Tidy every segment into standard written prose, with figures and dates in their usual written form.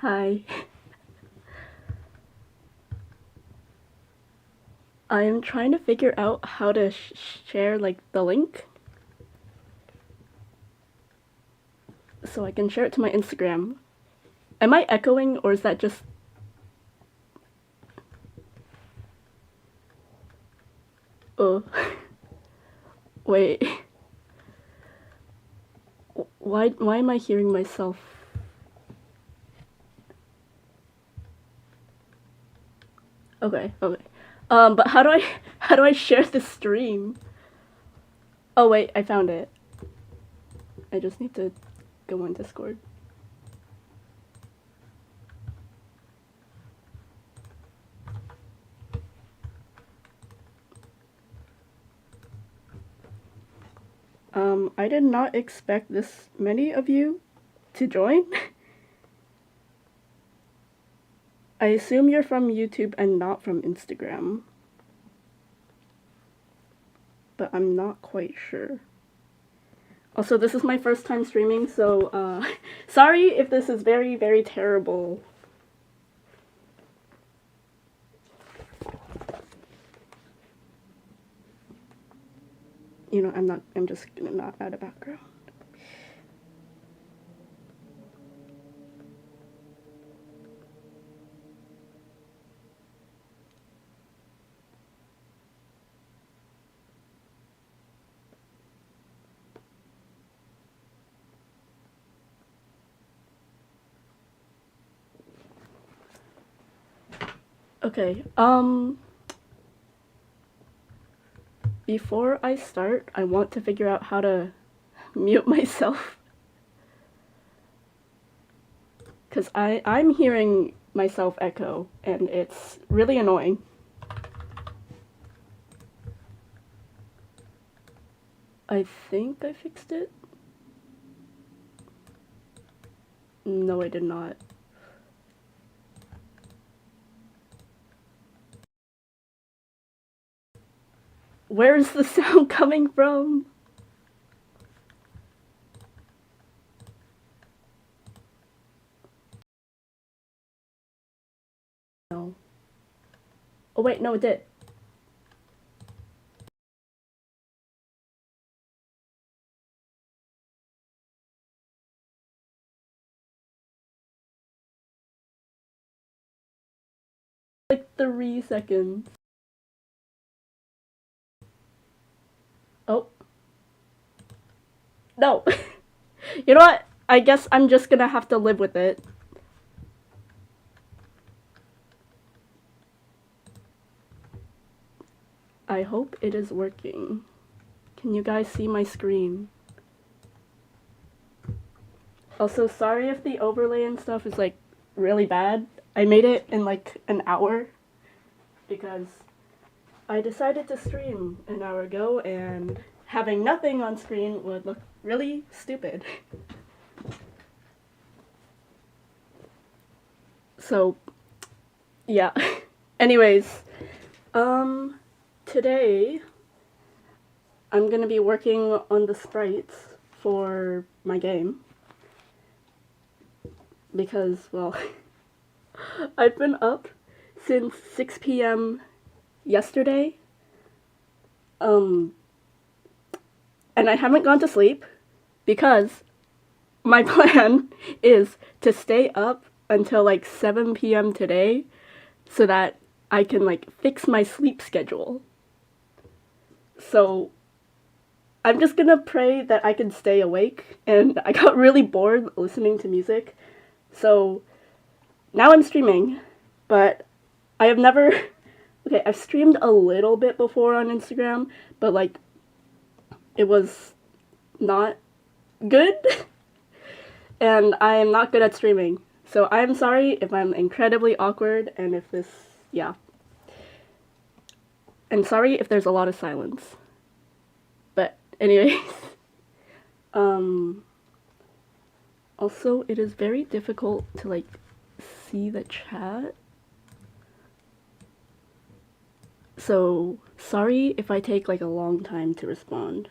Hi. I am trying to figure out how to share like the link so I can share it to my Instagram. Am I echoing or is that just... Oh. Wait. Why am I hearing myself? Okay. But how do I share the stream? Oh wait, I found it. I just need to go on Discord. I did not expect this many of you to join. I assume you're from YouTube and not from Instagram. But I'm not quite sure. Also, this is my first time streaming, so sorry if this is very, very terrible. You know, I'm just gonna not add a background. Okay, before I start, I want to figure out how to mute myself. Because I'm hearing myself echo, and it's really annoying. I think I fixed it. No, I did not. Where's the sound coming from? No. Oh wait, no, it did. Like 3 seconds. Oh. No. You know what? I guess I'm just gonna have to live with it. I hope it is working. Can you guys see my screen? Also, sorry if the overlay and stuff is like really bad. I made it in like an hour because I decided to stream an hour ago and having nothing on screen would look really stupid. So, yeah. Anyways, today I'm gonna be working on the sprites for my game. Because, well, I've been up since 6 p.m. yesterday. And I haven't gone to sleep because my plan is to stay up until like 7 p.m. today so that I can like fix my sleep schedule. So I'm just gonna pray that I can stay awake, and I got really bored listening to music. So now I'm streaming, but I have never... Okay, I've streamed a little bit before on Instagram, but like it was not good. And I am not good at streaming. So I'm sorry if I'm incredibly awkward and if this, yeah. And sorry if there's a lot of silence. But anyways, also it is very difficult to like see the chat. So sorry if I take like a long time to respond.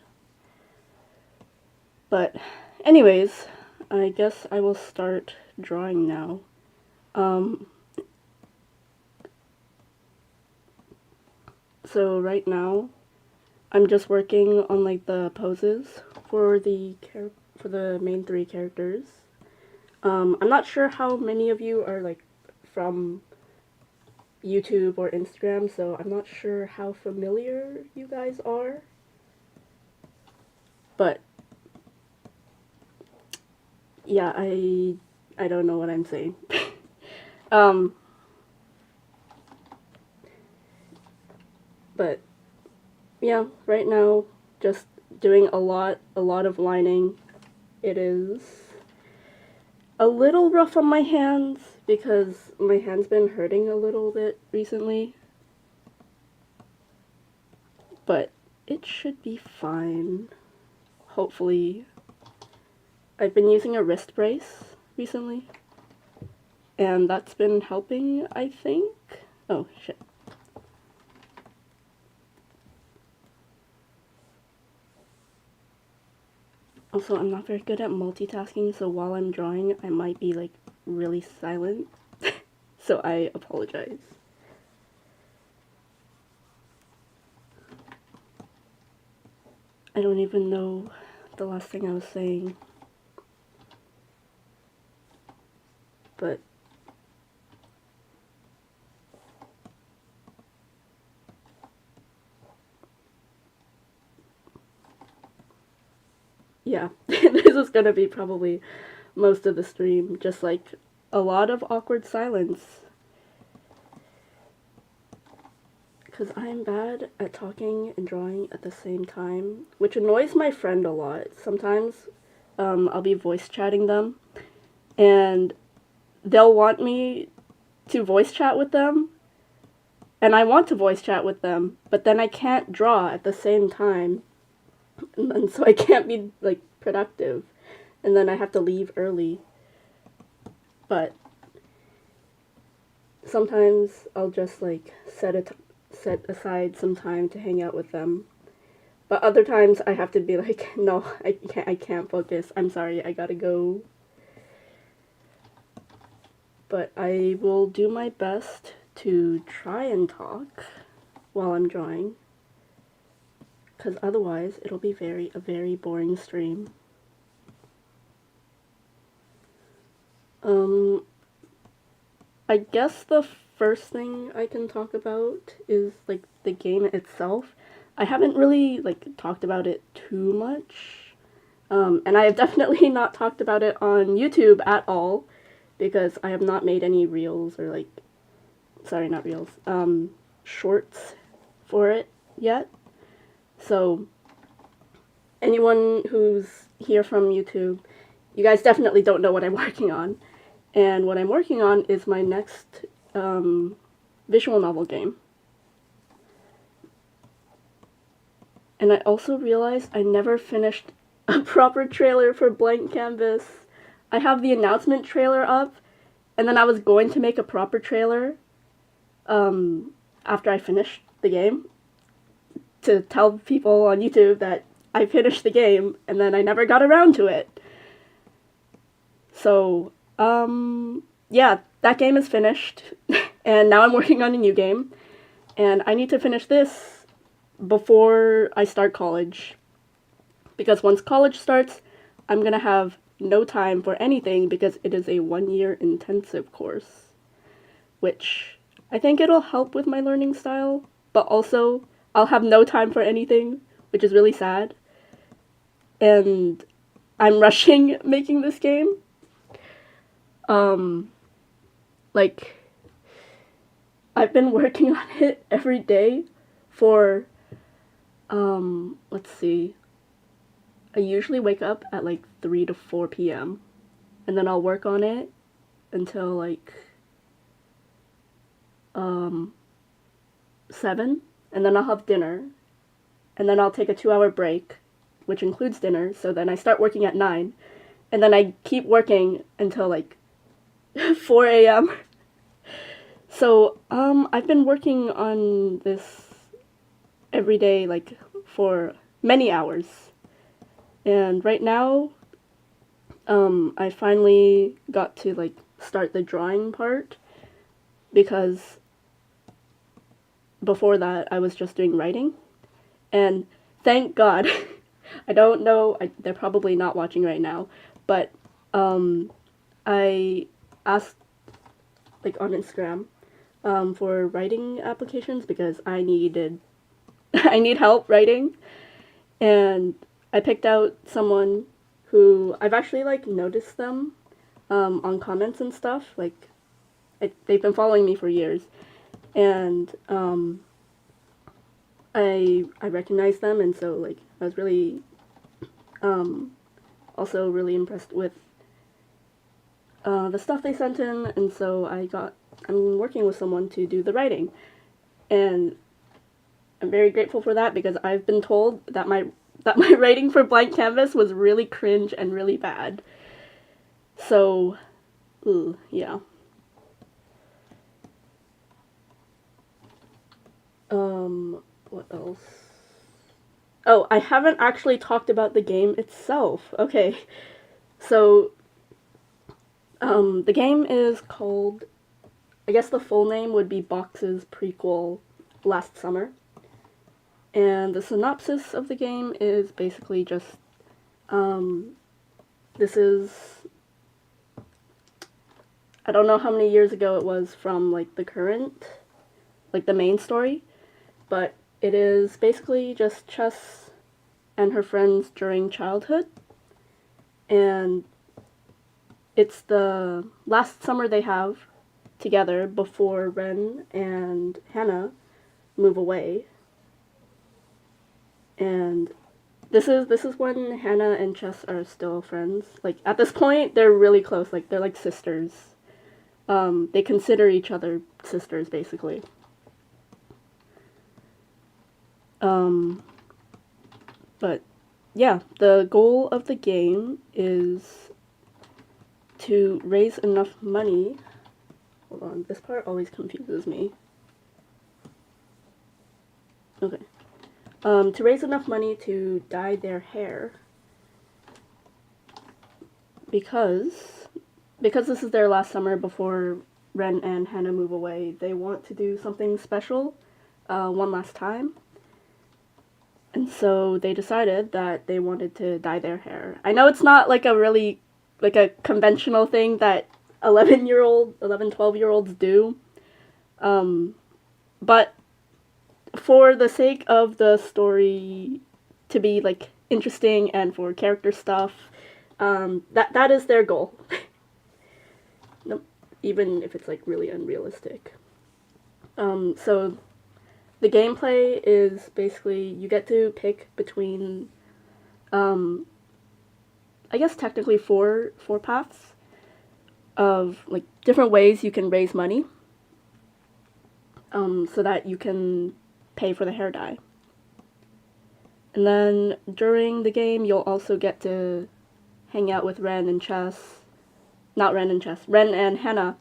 But anyways, I guess I will start drawing now. Um, so right now, I'm just working on like the poses for the main three characters. I'm not sure how many of you are like from YouTube or Instagram, so I'm not sure how familiar you guys are. But yeah, I don't know what I'm saying. But yeah, right now just doing a lot of lining. It is a little rough on my hands because my hand's been hurting a little bit recently. But it should be fine. Hopefully. I've been using a wrist brace recently. And that's been helping, I think. Oh, shit. Also, I'm not very good at multitasking, so while I'm drawing, I might be, like, really silent. So I apologize. I don't even know the last thing I was saying. But yeah, this is gonna be probably most of the stream, just like a lot of awkward silence. Because I'm bad at talking and drawing at the same time, which annoys my friend a lot. Sometimes I'll be voice chatting them, and they'll want me to voice chat with them, and I want to voice chat with them, but then I can't draw at the same time, and so I can't be, like, productive, and then I have to leave early. But sometimes I'll just, like, set aside some time to hang out with them. But other times I have to be like, no, I can't focus. I'm sorry, I gotta go. But I will do my best to try and talk while I'm drawing. Because otherwise, it'll be a very boring stream. I guess the first thing I can talk about is, like, the game itself. I haven't really, like, talked about it too much. And I have definitely not talked about it on YouTube at all, because I have not made any reels or, like, sorry, not reels, shorts for it yet. So, anyone who's here from YouTube, you guys definitely don't know what I'm working on. And what I'm working on is my next visual novel game. And I also realized I never finished a proper trailer for Blank Canvas. I have the announcement trailer up, and then I was going to make a proper trailer after I finished the game to tell people on YouTube that I finished the game, and then I never got around to it. So, yeah, that game is finished, and now I'm working on a new game, and I need to finish this before I start college, because once college starts, I'm gonna have no time for anything because it is a 1-year intensive course, which I think it'll help with my learning style, but also I'll have no time for anything, which is really sad, and I'm rushing making this game. Like, I've been working on it every day for, let's see, I usually wake up at like 3 to 4 p.m. and then I'll work on it until like 7, and then I'll have dinner, and then I'll take a 2-hour break, which includes dinner, so then I start working at 9, and then I keep working until like 4 a.m. So, I've been working on this every day, like, for many hours. And right now, I finally got to, like, start the drawing part, because before that I was just doing writing. And thank God, I don't know, they're probably not watching right now, but I asked, like, on Instagram for writing applications because I need help writing, and I picked out someone who I've actually, like, noticed them on comments and stuff. Like, they've been following me for years, and I recognized them, and so, like, I was really also really impressed with the stuff they sent in, and so I'm working with someone to do the writing, and I'm very grateful for that because I've been told that my writing for Blank Canvas was really cringe and really bad. So, yeah. What else? Oh, I haven't actually talked about the game itself. Okay. So, the game is called, I guess the full name would be Box's prequel, Last Summer. And the synopsis of the game is basically just, this is, I don't know how many years ago it was from, like, the current, like, the main story, but it is basically just Chess and her friends during childhood, and it's the last summer they have together before Ren and Hannah move away. And this is when Hannah and Chess are still friends. Like, at this point, they're really close. Like, they're like sisters. They consider each other sisters, basically. But, yeah, the goal of the game is to raise enough money. Hold on, this part always confuses me. Okay. To raise enough money to dye their hair, because this is their last summer before Ren and Hannah move away. They want to do something special one last time, and so they decided that they wanted to dye their hair. I know it's not like a really, like, a conventional thing that 12-year-olds do, but for the sake of the story to be, like, interesting and for character stuff, that is their goal. Even if it's, like, really unrealistic. So the gameplay is basically you get to pick between, I guess technically four paths of, like, different ways you can raise money, so that you can pay for the hair dye. And then during the game, you'll also get to hang out with Ren and Hannah,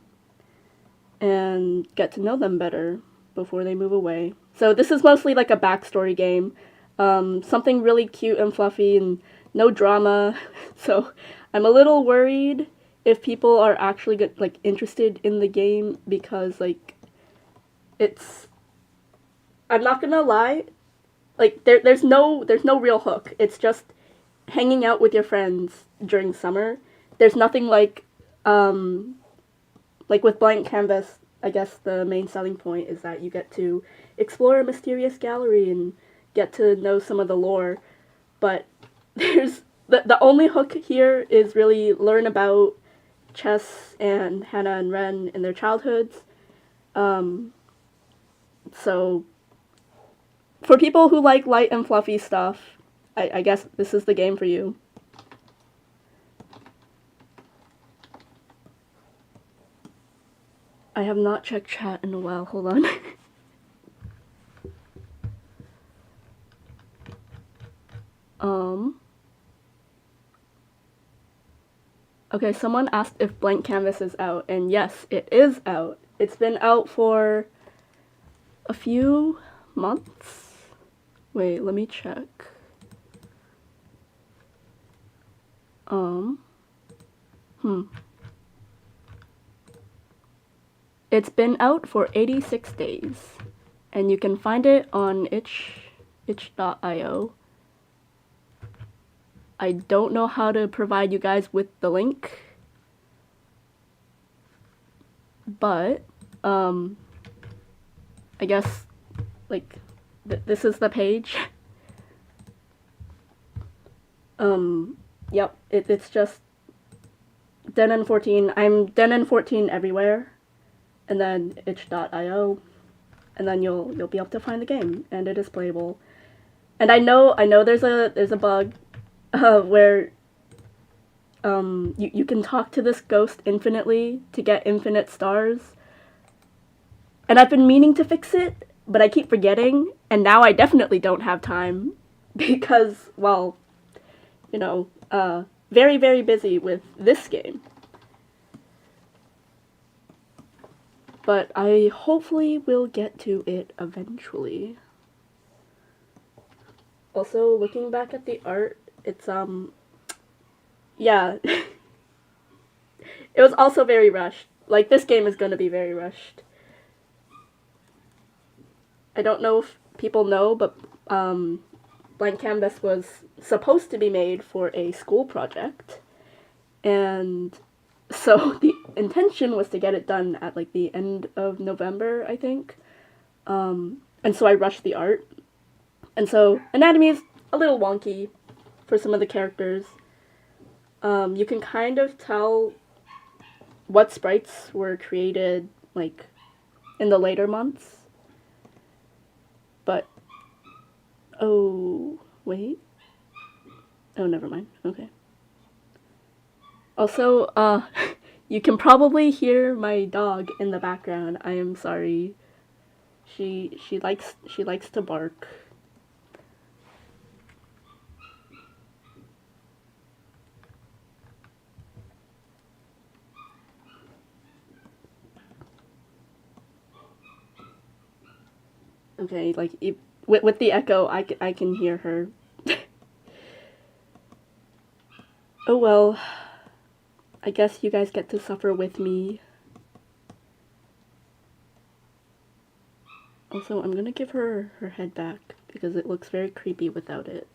and get to know them better before they move away. So this is mostly like a backstory game, something really cute and fluffy and no drama. So I'm a little worried if people are actually like interested in the game, because, like, I'm not gonna lie, like, there's no real hook. It's just hanging out with your friends during summer. There's nothing like with Blank Canvas, I guess the main selling point is that you get to explore a mysterious gallery and get to know some of the lore, but there's the only hook here is really learn about Chess and Hannah and Ren in their childhoods. So for people who like light and fluffy stuff, I guess this is the game for you. I have not checked chat in a while, hold on. Okay, someone asked if Blank Canvas is out, and yes, it is out. It's been out for a few months. Wait, let me check. It's been out for 86 days, and you can find it on itch.io. I don't know how to provide you guys with the link, but I guess like this is the page. Yep, it's just Denon14. I'm Denon14 everywhere, and then itch.io, and then you'll be able to find the game, and it is playable. And I know there's a bug where you can talk to this ghost infinitely to get infinite stars. And I've been meaning to fix it, but I keep forgetting, and now I definitely don't have time because, well, you know, very, very busy with this game. But I hopefully will get to it eventually. Also, looking back at the art, it's, yeah. It was also very rushed. Like, this game is gonna be very rushed. I don't know if people know, but, Blank Canvas was supposed to be made for a school project, and so the intention was to get it done at, like, the end of November, I think, and so I rushed the art, and so anatomy is a little wonky for some of the characters. You can kind of tell what sprites were created, like, in the later months, but oh, wait. Oh, never mind. Okay. Also, you can probably hear my dog in the background. I am sorry. She likes to bark. Okay, like with the echo, I can hear her. Oh well, I guess you guys get to suffer with me. Also, I'm gonna give her her head back because it looks very creepy without it.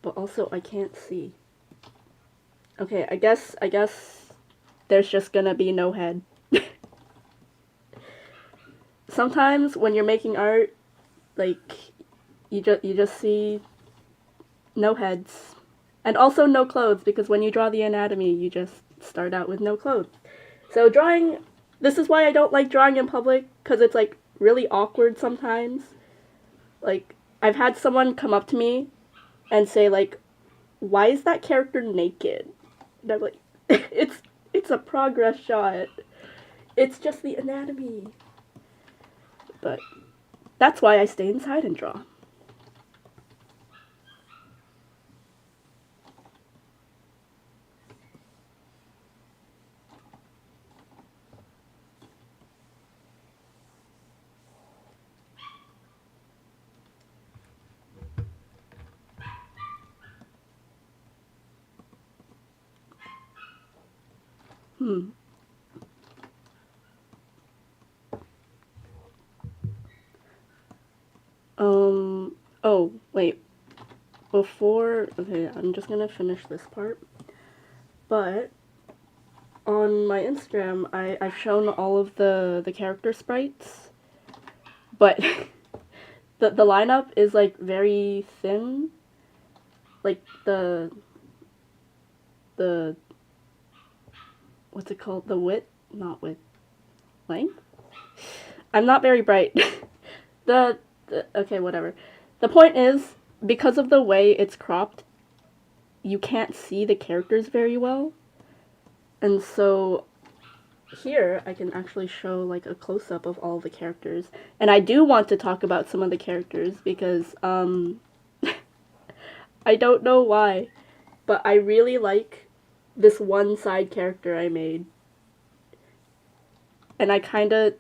But also, I can't see. Okay, I guess there's just gonna be no head. Sometimes when you're making art, like, you just see no heads. And also no clothes, because when you draw the anatomy, you just start out with no clothes. So drawing, this is why I don't like drawing in public, because it's, like, really awkward sometimes. Like, I've had someone come up to me and say, like, why is that character naked? And I'm like, it's a progress shot. It's just the anatomy. But that's why I stay inside and draw. Oh, wait. Okay, I'm just gonna finish this part. But, on my Instagram, I've shown all of the character sprites. But, the lineup is, like, very thin. Like, the what's it called? The width? Not width. Length? I'm not very bright. Okay, whatever. The point is, because of the way it's cropped, you can't see the characters very well. And so, here, I can actually show, like, a close-up of all the characters. And I do want to talk about some of the characters, because, I don't know why, but I really like this one side character I made. And I kinda,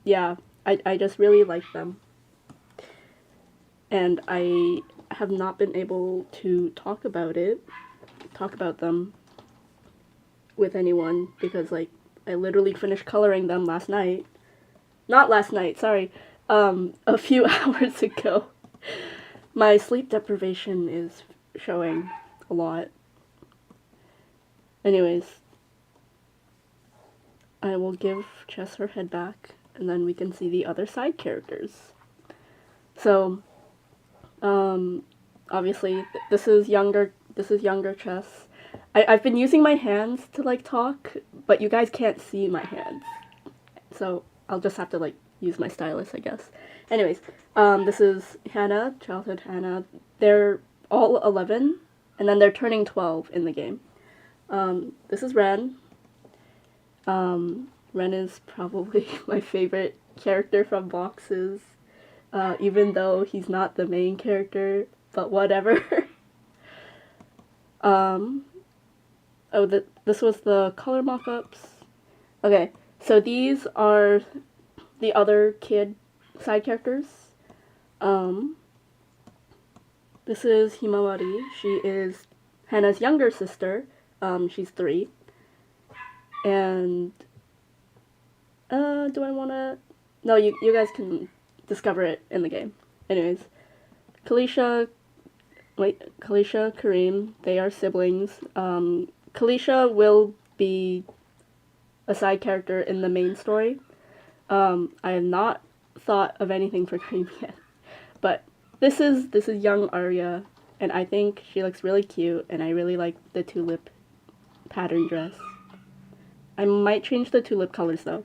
yeah, I just really like them. And I have not been able to talk about them. with anyone because, like, I literally finished coloring them last night. Not last night, sorry. A few hours ago. My sleep deprivation is showing a lot. Anyways, I will give Chess her head back, and then we can see the other side characters. So, obviously, this is younger Chess. I've been using my hands to, like, talk, but you guys can't see my hands. So, I'll just have to, like, use my stylus, I guess. Anyways, this is Hannah, childhood Hannah. They're all 11, and then they're turning 12 in the game. This is Ren. Ren is probably my favorite character from Boxes, even though he's not the main character, but whatever. This was the color mock-ups. Okay, so these are the other kid side characters. This is Himawari. She is Hannah's younger sister. She's 3. And, do I wanna... No, you guys can discover it in the game. Anyways, Kalisha, Kareem, they are siblings. Kalisha will be a side character in the main story. I have not thought of anything for Kareem yet, but this is young Arya, and I think she looks really cute, and I really like the tulip pattern dress. I might change the tulip colors though.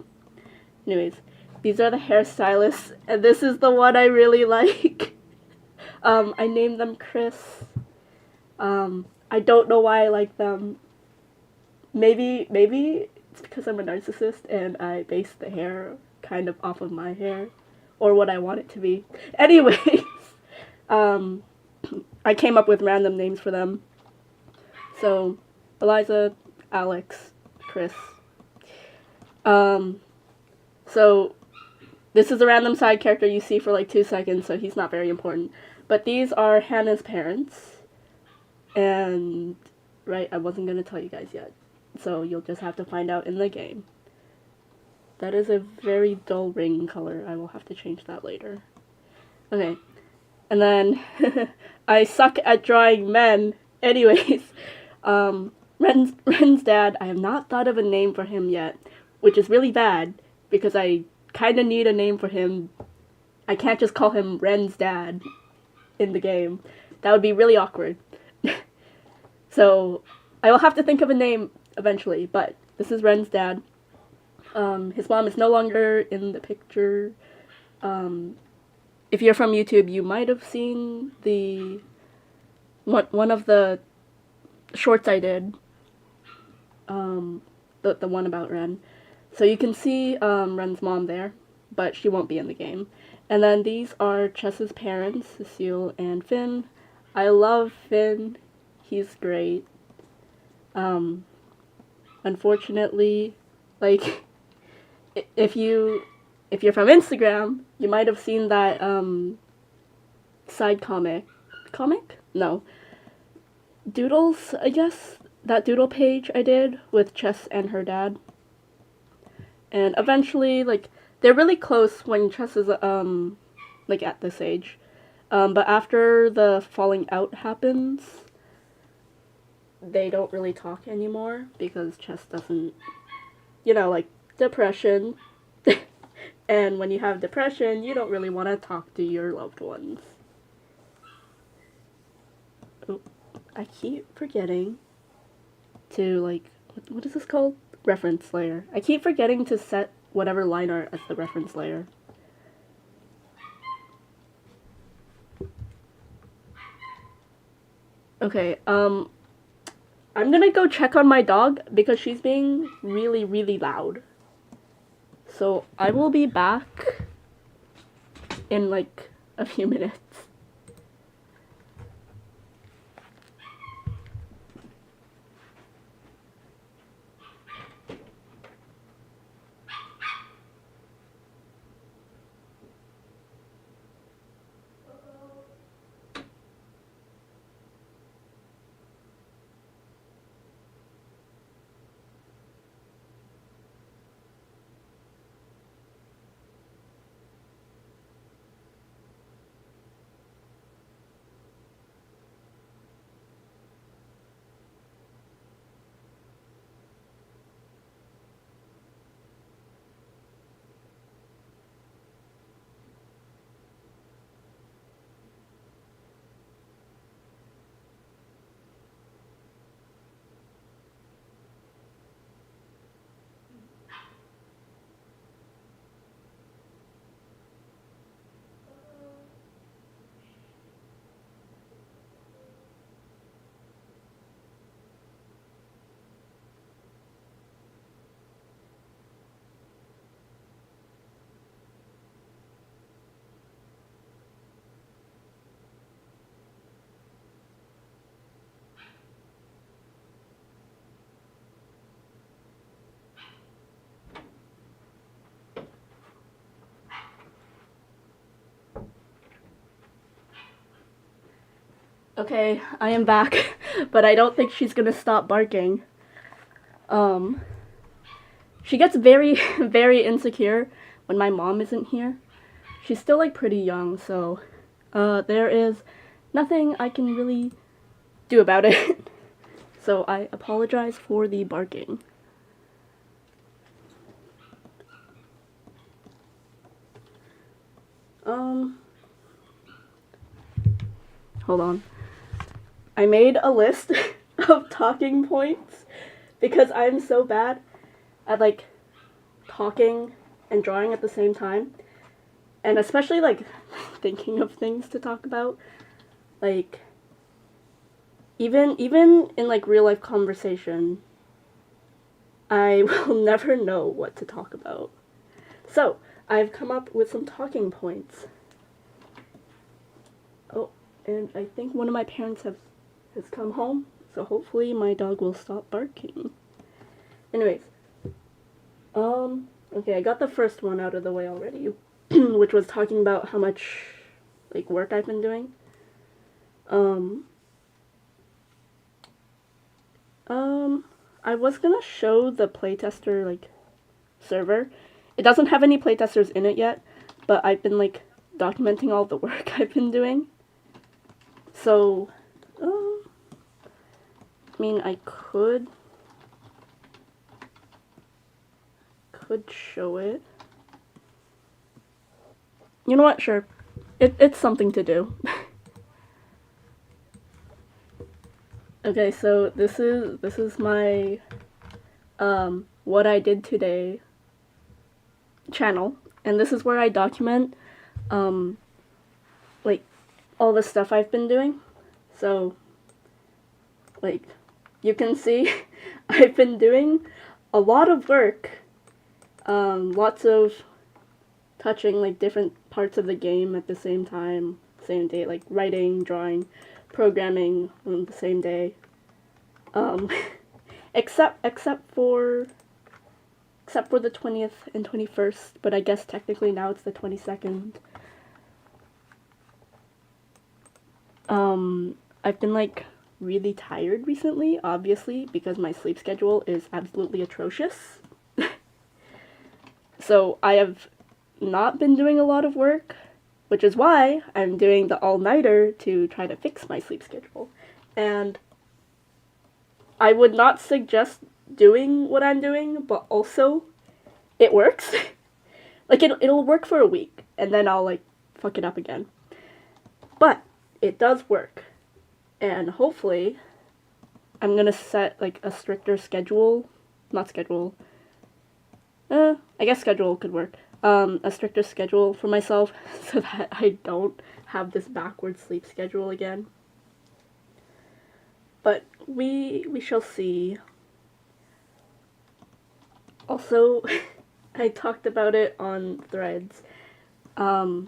Anyways, these are the hairstylists, and this is the one I really like. I named them Chris. I don't know why I like them. Maybe it's because I'm a narcissist and I base the hair kind of off of my hair, or what I want it to be. Anyways, I came up with random names for them. So, Eliza, Alex, Chris. So, this is a random side character you see for like 2 seconds, so he's not very important. But these are Hannah's parents. And, right, I wasn't gonna tell you guys yet. So, you'll just have to find out in the game. That is a very dull ring color. I will have to change that later. Okay. And then, I suck at drawing men. Anyways, Ren's dad, I have not thought of a name for him yet, which is really bad, because I kind of need a name for him. I can't just call him Ren's dad in the game. That would be really awkward. So, I will have to think of a name eventually, but this is Ren's dad. His mom is no longer in the picture. If you're from YouTube, you might have seen one of the shorts I did. The one about Ren. So you can see Ren's mom there, but she won't be in the game. And then these are Chess's parents, Cecile and Finn. I love Finn. He's great. Unfortunately, like, if you're from Instagram, you might have seen that side comic? No. Doodles, I guess? That doodle page I did with Chess and her dad. And eventually, like, they're really close when Chess is, like, at this age. But after the falling out happens, they don't really talk anymore because Chess doesn't, like, depression. And when you have depression, you don't really want to talk to your loved ones. Oh, I keep forgetting to, like, what is this called? Reference layer. I keep forgetting to set whatever line art as the reference layer. Okay, I'm gonna go check on my dog because she's being really, really loud. So I will be back in like a few minutes. Okay, I am back, but I don't think she's gonna stop barking. She gets very, very insecure when my mom isn't here. She's still, like, pretty young, so, there is nothing I can really do about it. So I apologize for the barking. Hold on. I made a list of talking points because I'm so bad at, like, talking and drawing at the same time. And especially, like, thinking of things to talk about. Like, even in, like, real life conversation, I will never know what to talk about. So, I've come up with some talking points. Oh, and I think one of my parents has come home, so hopefully my dog will stop barking. Anyways, okay, I got the first one out of the way already, which was talking about how much, like, work I've been doing. I was gonna show the playtester, like, server. It doesn't have any playtesters in it yet, but I've been, like, documenting all the work I've been doing. So, I mean, I could show it. You know what? Sure. It's something to do. Okay, so this is my what I did today channel, and this is where I document like all the stuff I've been doing. So, like, you can see I've been doing a lot of work, lots of touching, like, different parts of the game at the same time, same day, like writing, drawing, programming on the same day. Except for the 20th and 21st, but I guess technically now it's the 22nd. I've been, like, really tired recently, obviously, because my sleep schedule is absolutely atrocious. So I have not been doing a lot of work, which is why I'm doing the all-nighter to try to fix my sleep schedule. And I would not suggest doing what I'm doing, but also it works. Like, it'll work for a week, and then I'll, like, fuck it up again. But it does work. And hopefully I'm gonna set, like, a stricter schedule. Not schedule. I guess schedule could work. A stricter schedule for myself so that I don't have this backward sleep schedule again. But we shall see. Also, I talked about it on Threads. I've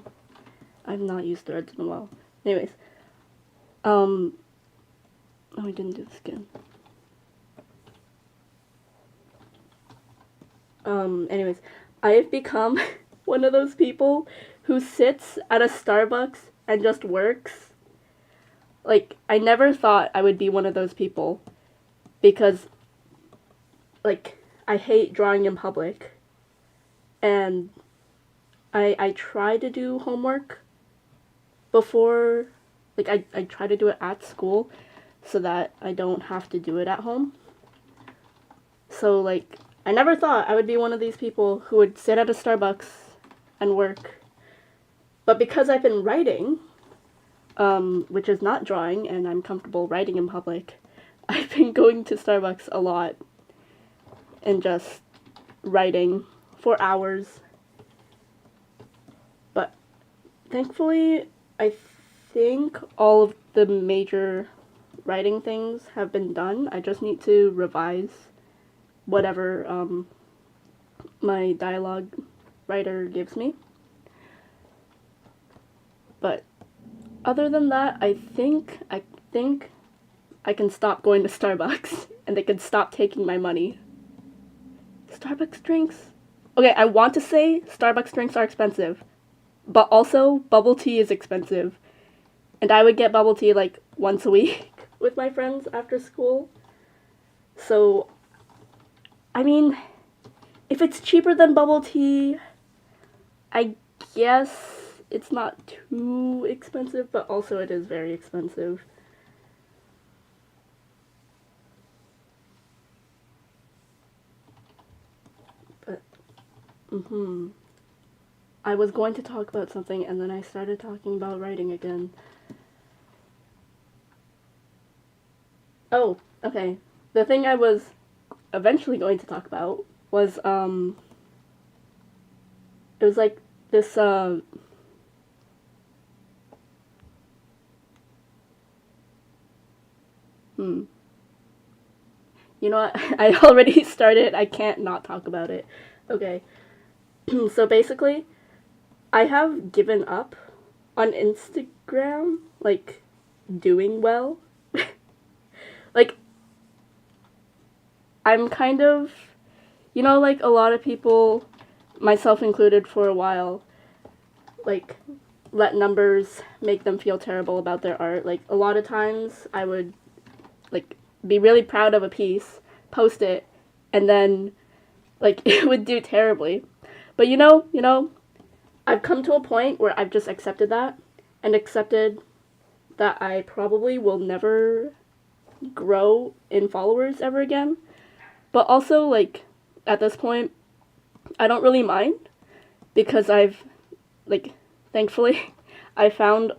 not used Threads in a while. Anyways, oh, we didn't do this again. Anyways, I have become one of those people who sits at a Starbucks and just works. Like, I never thought I would be one of those people, because, like, I hate drawing in public, and I try to do homework before, like, I try to do it at school, so that I don't have to do it at home. So, like, I never thought I would be one of these people who would sit at a Starbucks and work. But because I've been writing, which is not drawing, and I'm comfortable writing in public, I've been going to Starbucks a lot and just writing for hours. But thankfully, I think all of the major writing things have been done. I just need to revise whatever my dialogue writer gives me. But other than that, I think I can stop going to Starbucks and they can stop taking my money. Starbucks drinks? Okay, I want to say Starbucks drinks are expensive, but also bubble tea is expensive. And I would get bubble tea like once a week with my friends after school. So, I mean, if it's cheaper than bubble tea, I guess it's not too expensive, but also it is very expensive. But, I was going to talk about something and then I started talking about writing again. Oh, okay. The thing I was eventually going to talk about was, it was like this, You know what? I already started. I can't not talk about it. Okay. So basically, I have given up on Instagram, like, doing well. Like, I'm kind of, like a lot of people, myself included for a while, like, let numbers make them feel terrible about their art. Like, a lot of times I would, like, be really proud of a piece, post it, and then, like, it would do terribly. But I've come to a point where I've just accepted that, and accepted that I probably will never grow in followers ever again. But also, like, at this point, I don't really mind, because I've, like, thankfully, I found,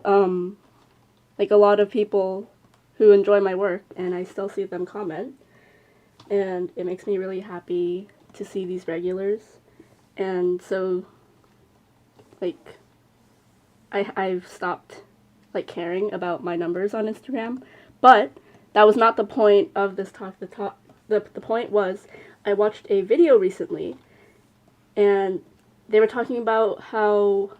like, a lot of people who enjoy my work, and I still see them comment, and it makes me really happy to see these regulars. And so, like, I've stopped, like, caring about my numbers on Instagram. But that was not the point of this talk. The point was, I watched a video recently, and they were talking about how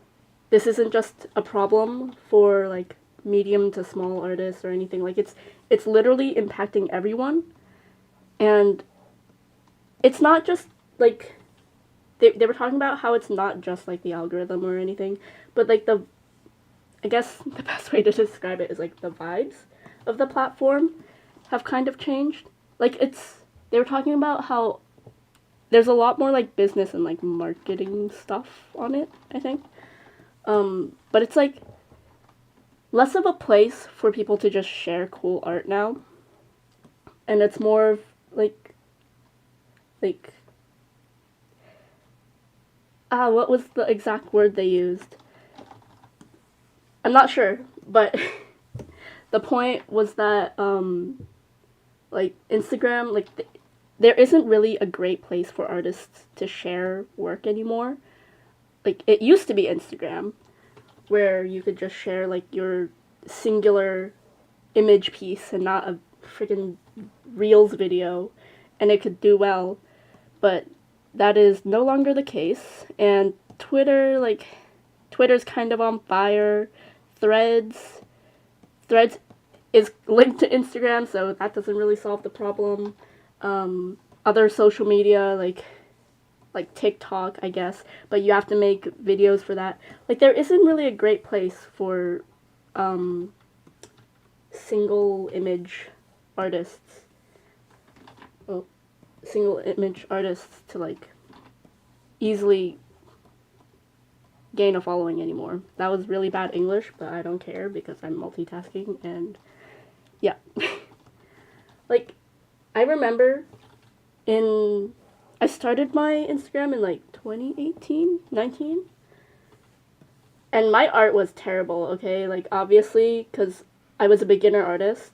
this isn't just a problem for, like, medium to small artists or anything. Like, it's literally impacting everyone. And it's not just, like, they were talking about how it's not just, like, the algorithm or anything, but, like, I guess the best way to describe it is, like, the vibes of the platform have kind of changed. Like, they were talking about how there's a lot more, like, business and, like, marketing stuff on it, I think. But it's, like, less of a place for people to just share cool art now. And it's more of, like, what was the exact word they used? I'm not sure, but the point was that, like, Instagram, like, there isn't really a great place for artists to share work anymore. Like, it used to be Instagram, where you could just share, like, your singular image piece and not a freaking Reels video, and it could do well. But that is no longer the case, and Twitter's kind of on fire. Threads is linked to Instagram, so that doesn't really solve the problem. Other social media, like TikTok, I guess, but you have to make videos for that. Like, there isn't really a great place for single image artists. Well, single image artists to, like, easily gain a following anymore. That was really bad English, but I don't care because I'm multitasking, and yeah. Like, I remember I started my Instagram in, like, 2018, 19, and my art was terrible, okay? Like, obviously, because I was a beginner artist,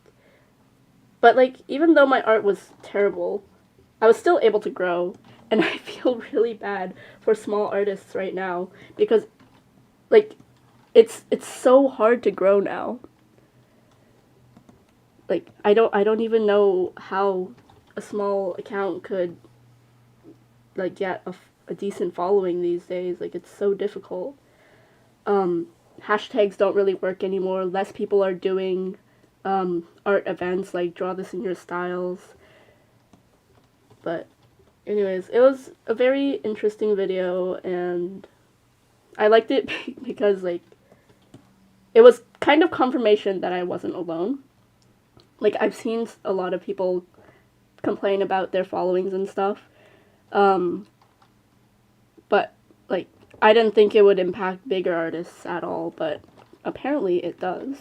but, like, even though my art was terrible, I was still able to grow, and I feel really bad for small artists right now, because, like, it's so hard to grow now. Like, I don't even know how a small account could, like, get a decent following these days. Like, it's so difficult. Hashtags don't really work anymore. Less people are doing art events like draw this in your styles. But anyways, it was a very interesting video, and I liked it because, like, it was kind of confirmation that I wasn't alone. Like, I've seen a lot of people complain about their followings and stuff. But, like, I didn't think it would impact bigger artists at all, but apparently it does.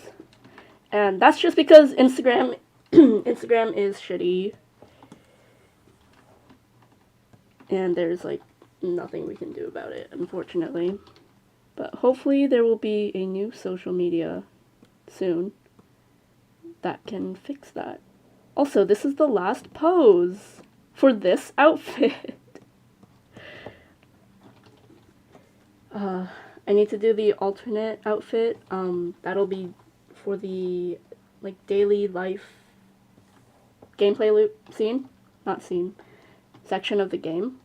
And that's just because Instagram Instagram is shitty. And there's, like, nothing we can do about it, unfortunately. But hopefully there will be a new social media soon that can fix that. Also, this is the last pose for this outfit. I need to do the alternate outfit. That'll be for the, like, daily life gameplay loop scene. Not scene. Section of the game.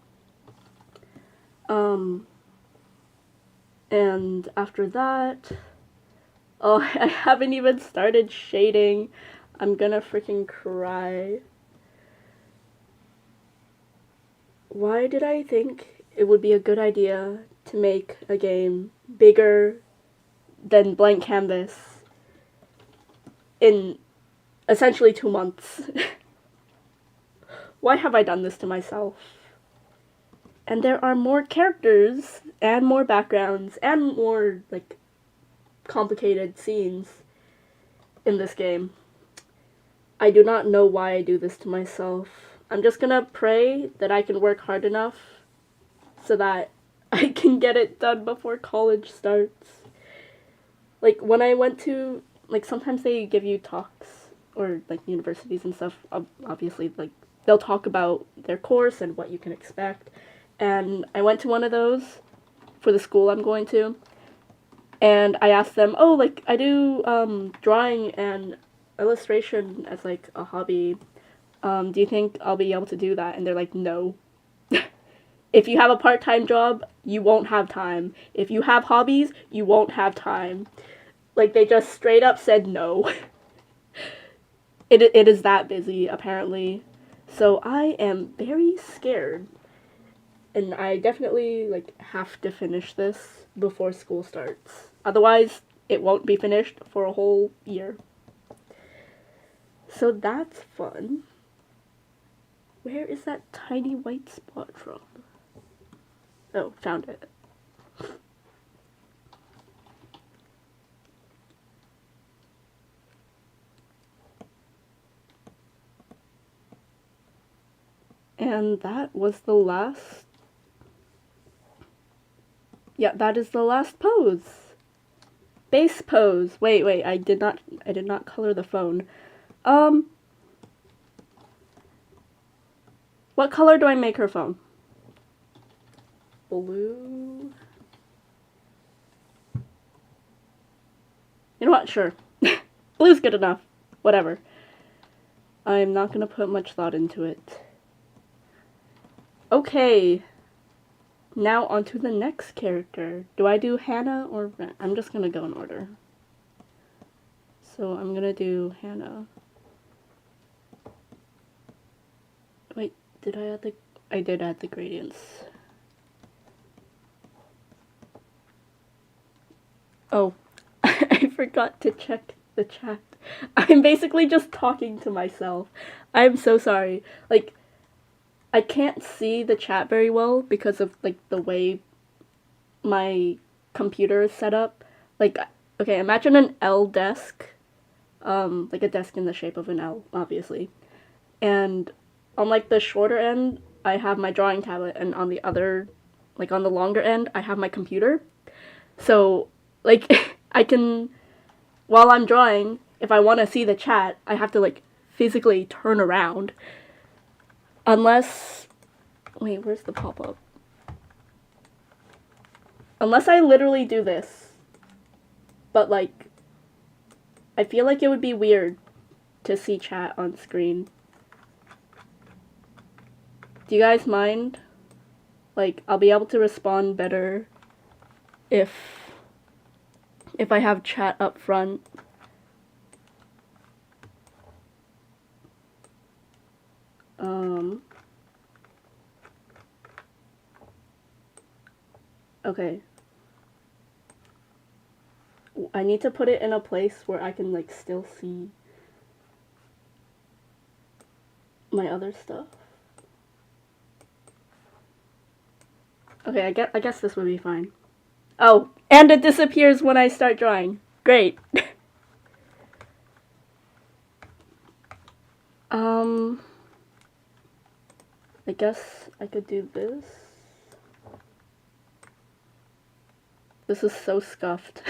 And after that... Oh, I haven't even started shading. I'm gonna freaking cry. Why did I think it would be a good idea to make a game bigger than blank canvas in essentially 2 months? Why have I done this to myself? And there are more characters and more backgrounds and more, like, complicated scenes in this game. I do not know why I do this to myself. I'm just gonna pray that I can work hard enough so that I can get it done before college starts. Like, when I went to, like, sometimes they give you talks, or, like, universities and stuff, obviously, like, they'll talk about their course and what you can expect. And I went to one of those for the school I'm going to, and I asked them, oh, like, I do drawing and illustration as, like, a hobby. Do you think I'll be able to do that? And they're like, no. If you have a part-time job, you won't have time. If you have hobbies, you won't have time. Like, they just straight up said no. It is that busy, apparently. So I am very scared. And I definitely, like, have to finish this before school starts. Otherwise, it won't be finished for a whole year. So that's fun. Where is that tiny white spot from? Oh, found it. And that was the last... Yeah, that is the last pose. Base pose. Wait, I did not color the phone. What color do I make her phone? Blue. You know what? Sure. Blue's good enough. Whatever. I'm not gonna put much thought into it. Okay. Now on to the next character. Do I do Hannah or Ren? I'm just gonna go in order. So I'm gonna do Hannah. Wait, did I add the... I did add the gradients. Oh, I forgot to check the chat. I'm basically just talking to myself. I'm so sorry. Like, I can't see the chat very well because of, like, the way my computer is set up. Like, okay, imagine an L desk. Like a desk in the shape of an L, obviously. And on, like, the shorter end, I have my drawing tablet, and on the other, like, on the longer end, I have my computer. So, like, I can, while I'm drawing, if I want to see the chat, I have to, like, physically turn around. Unless, wait, where's the pop-up? Unless I literally do this. But, like, I feel like it would be weird to see chat on screen. Do you guys mind? Like, I'll be able to respond better if I have chat up front. Okay. I need to put it in a place where I can, like, still see my other stuff. Okay, I guess this would be fine. Oh, and it disappears when I start drawing. Great. I guess I could do this. This is so scuffed.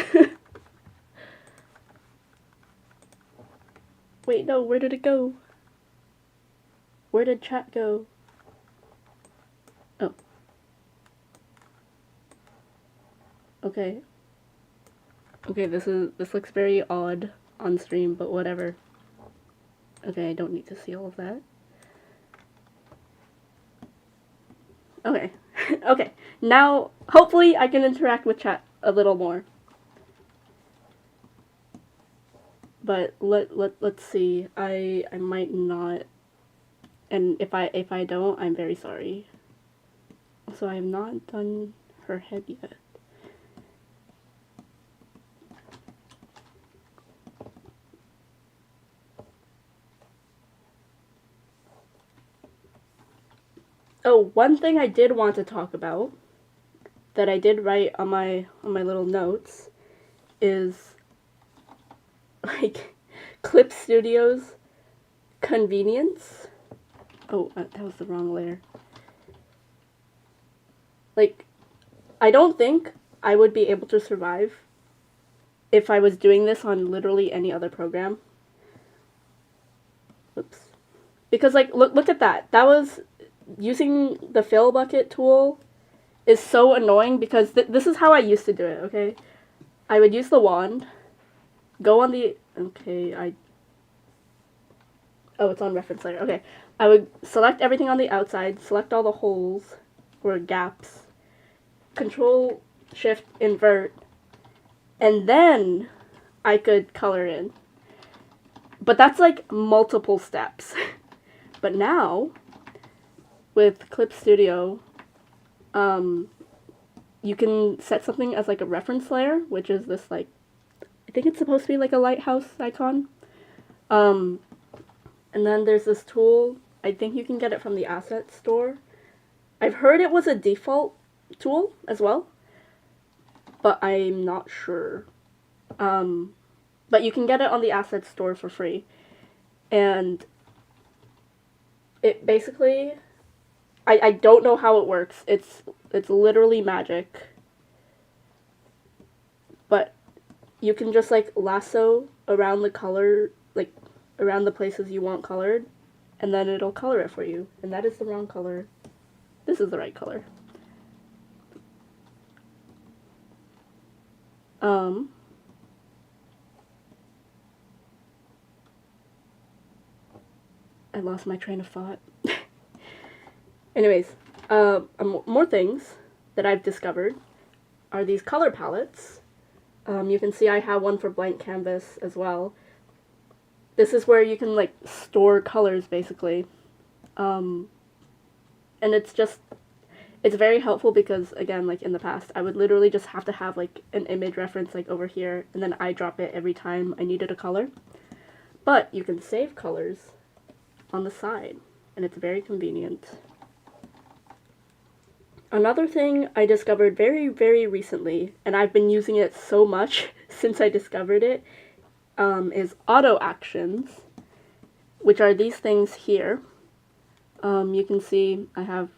Wait, no, where did it go? Where did chat go? Oh. Okay. Okay, this looks very odd on stream, but whatever. Okay, I don't need to see all of that. Okay. Okay. Now, hopefully I can interact with chat a little more. But let's see. I might not. And if I don't, I'm very sorry. So I have not done her head yet. Oh, one thing I did want to talk about that I did write on my little notes is like Clip Studio's convenience. Oh, that was the wrong layer. Like, I don't think I would be able to survive if I was doing this on literally any other program. Oops. Because, like, look at that. That was using the fill bucket tool is so annoying because this is how I used to do it, okay? I would use the wand, go on the... Okay, Oh, it's on reference layer. Okay. I would select everything on the outside, select all the holes or gaps, Control Shift invert, and then I could color in. But that's like multiple steps. But now, with Clip Studio, you can set something as like a reference layer, which is this like, I think it's supposed to be like a lighthouse icon. And then there's this tool, I think you can get it from the asset store. I've heard it was a default tool as well, but I'm not sure. But you can get it on the asset store for free. And it basically, I don't know how it works. It's literally magic. But you can just like lasso around the color, like around the places you want colored, and then it'll color it for you. And that is the wrong color. This is the right color. I lost my train of thought. Anyways, more things that I've discovered are these color palettes. You can see I have one for blank canvas as well. This is where you can like store colors basically. And it's very helpful because, again, like in the past, I would literally just have to have like an image reference like over here, and then I drop it every time I needed a color. But you can save colors on the side, and it's very convenient. Another thing I discovered very, very recently, and I've been using it so much since I discovered it, is auto actions, which are these things here. You can see I have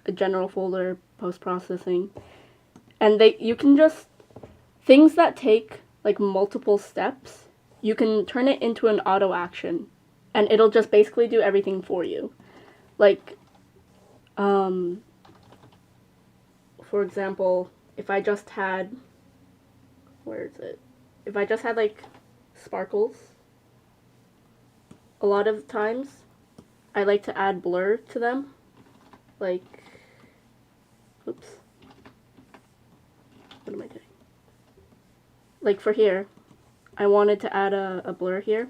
a general folder, post-processing, and you can just, things that take like multiple steps, you can turn it into an auto action, and it'll just basically do everything for you. Like, for example, if I just had, where is it? If I just had like sparkles, a lot of times I like to add blur to them. Like, oops, what am I doing? Like for here, I wanted to add a blur here.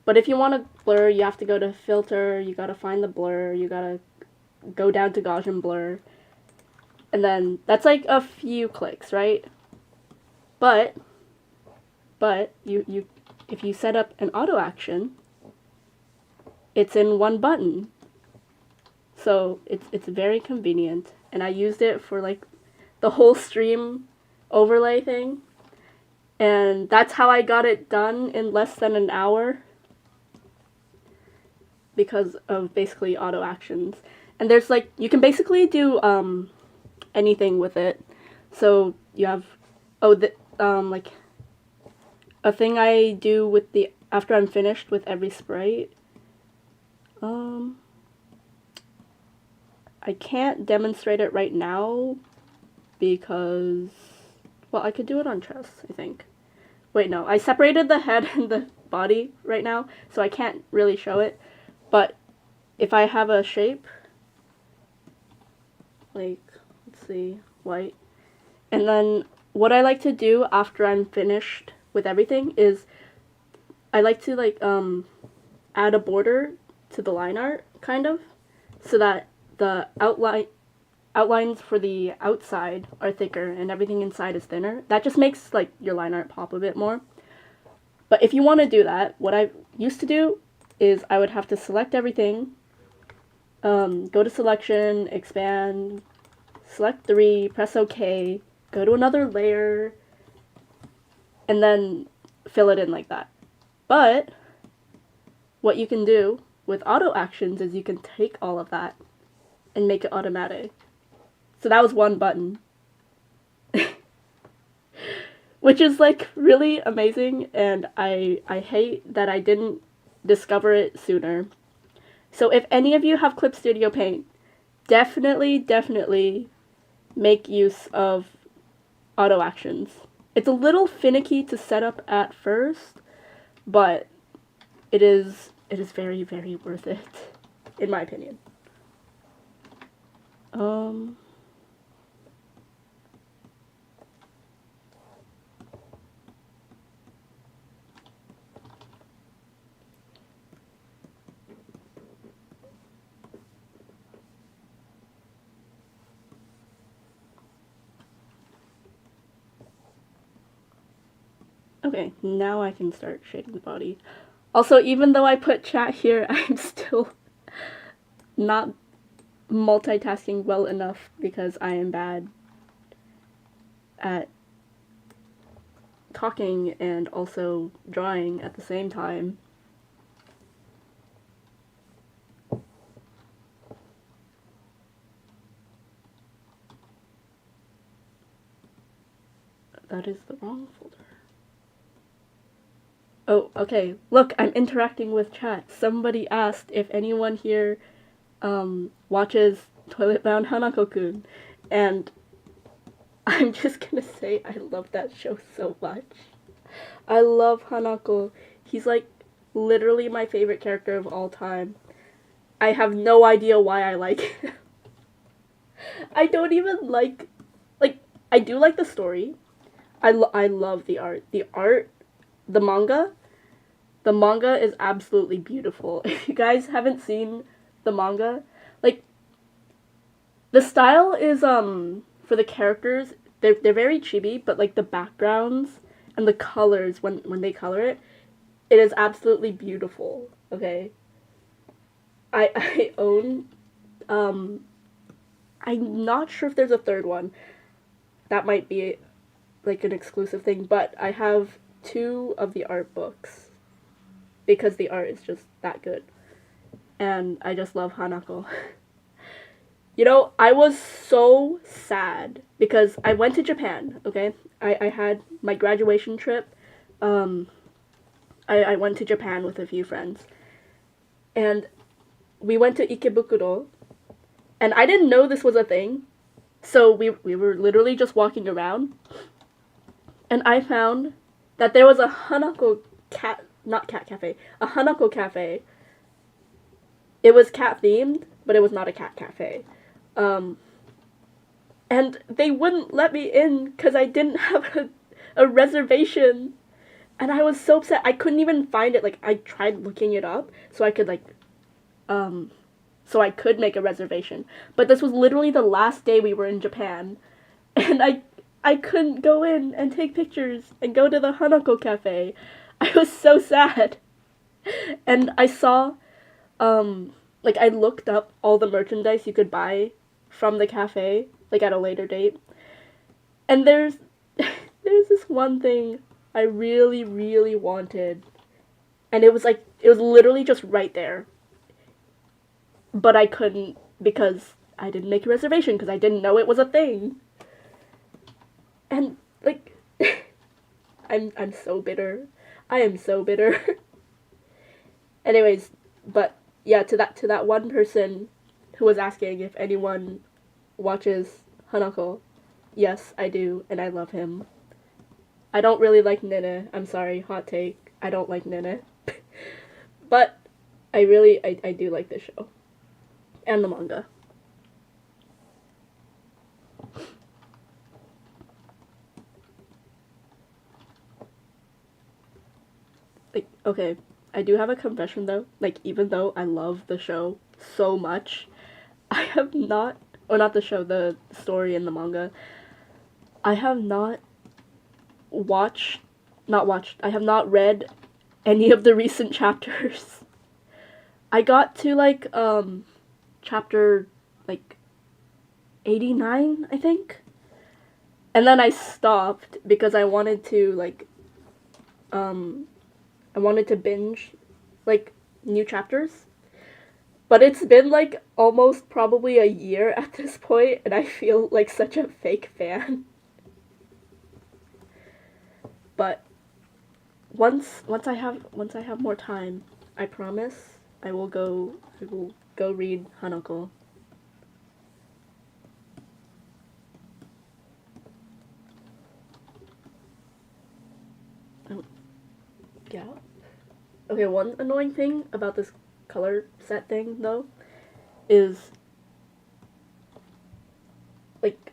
But if you want a blur, you have to go to filter, you gotta find the blur, you gotta go down to Gaussian blur. And then that's like a few clicks, right? But you if you set up an auto action, it's in one button. So it's very convenient, and I used it for like the whole stream overlay thing. And that's how I got it done in less than an hour, because of basically auto actions. And there's like, you can basically do anything with it. So you have, like a thing I do with the, after I'm finished with every sprite. I can't demonstrate it right now because, well, I could do it on chess, I think. Wait, no, I separated the head and the body right now, so I can't really show it. But if I have a shape, like, let's see, white, and then what I like to do after I'm finished with everything is I like to like add a border to the line art, kind of, so that the outlines for the outside are thicker and everything inside is thinner. That just makes like your line art pop a bit more. But if you want to do that, what I used to do is I would have to select everything, go to selection, expand, select 3, press OK, go to another layer, and then fill it in like that. But what you can do with auto actions is you can take all of that and make it automatic. So that was one button. Which is like really amazing, and I hate that I didn't discover it sooner. So if any of you have Clip Studio Paint, definitely make use of auto actions. It's a little finicky to set up at first, but it is very, very worth it, in my opinion. Okay, now I can start shading the body. Also, even though I put chat here, I'm still not multitasking well enough because I am bad at talking and also drawing at the same time. That is the wrong folder. Oh, okay. Look, I'm interacting with chat. Somebody asked if anyone here watches Toilet Bound Hanako-kun, and I'm just gonna say I love that show so much. I love Hanako. He's like literally my favorite character of all time. I have no idea why I like him. I don't even like, I do like the story. I love the art. The manga is absolutely beautiful. If you guys haven't seen the manga, like, the style is, for the characters, they're very chibi, but, like, the backgrounds and the colors, when they color it, it is absolutely beautiful, okay? I own, I'm not sure if there's a third one. That might be, like, an exclusive thing, but I have 2 of the art books because the art is just that good. And I just love Hanako. You know, I was so sad because I went to Japan, okay? I had my graduation trip. I went to Japan with a few friends. And we went to Ikebukuro. And I didn't know this was a thing. So we were literally just walking around. And I found that there was a Hanako cat, not cat cafe, a Hanako cafe. It was cat themed, but it was not a cat cafe. And they wouldn't let me in because I didn't have a reservation. And I was so upset. I couldn't even find it. Like, I tried looking it up so I could, like, so I could make a reservation. But this was literally the last day we were in Japan. And I couldn't go in and take pictures and go to the Hanako Cafe. I was so sad. And I saw, like, I looked up all the merchandise you could buy from the cafe, like, at a later date. And there's this one thing I really, really wanted. And it was literally just right there. But I couldn't because I didn't make a reservation because I didn't know it was a thing. And, like, I'm so bitter. I am so bitter. Anyways, but yeah, to that one person who was asking if anyone watches Hanako, yes, I do, and I love him. I don't really like Nene. I'm sorry, hot take. I don't like Nene. But I do like this show. And the manga. Like, okay, I do have a confession though. Like, even though I love the show so much, I have not, or not the show, the story in the manga, I have not I have not read any of the recent chapters. I got to, like, chapter, like, 89, I think? And then I stopped because I wanted to, like, I wanted to binge, like, new chapters. But it's been, like, almost probably a year at this point, and I feel like such a fake fan. But once I have more time, I promise I will go read Hanako. Oh, yeah. Okay, one annoying thing about this color set thing, though, is, like,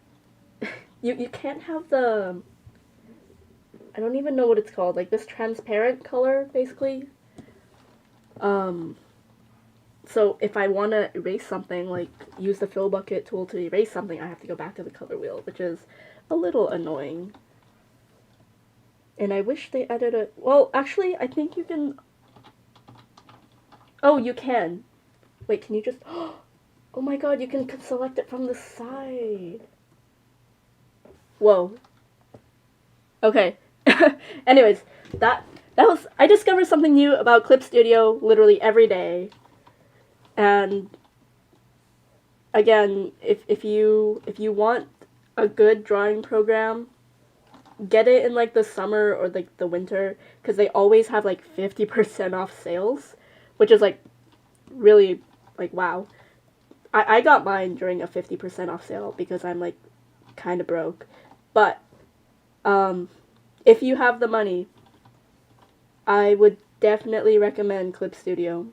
you can't have the, I don't even know what it's called, like, this transparent color, basically. So if I want to erase something, like, use the fill bucket tool to erase something, I have to go back to the color wheel, which is a little annoying. And I wish they added a, well, actually, I think you can, oh, you can. Wait, can you just, oh my god, you can select it from the side. Whoa. Okay. Anyways, that was, I discovered something new about Clip Studio literally every day. And again, if you want a good drawing program, get it in, like, the summer or, like, the winter, because they always have, like, 50% off sales, which is, like, really, like, wow. I got mine during a 50% off sale because I'm, like, kind of broke. But if you have the money, I would definitely recommend Clip Studio.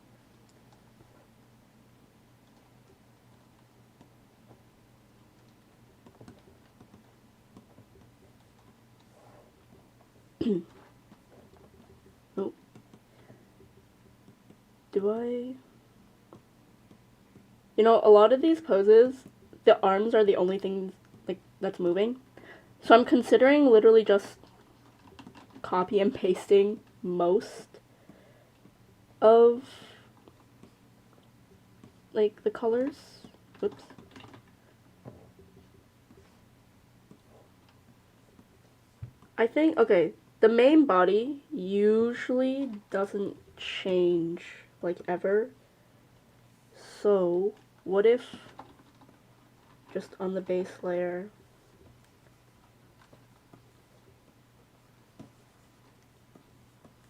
Oh. Do I? You know, a lot of these poses, the arms are the only thing, like, that's moving. So I'm considering literally just copy and pasting most of, like, the colors. Oops. I think, okay, the main body usually doesn't change, like, ever. So, what if just on the base layer,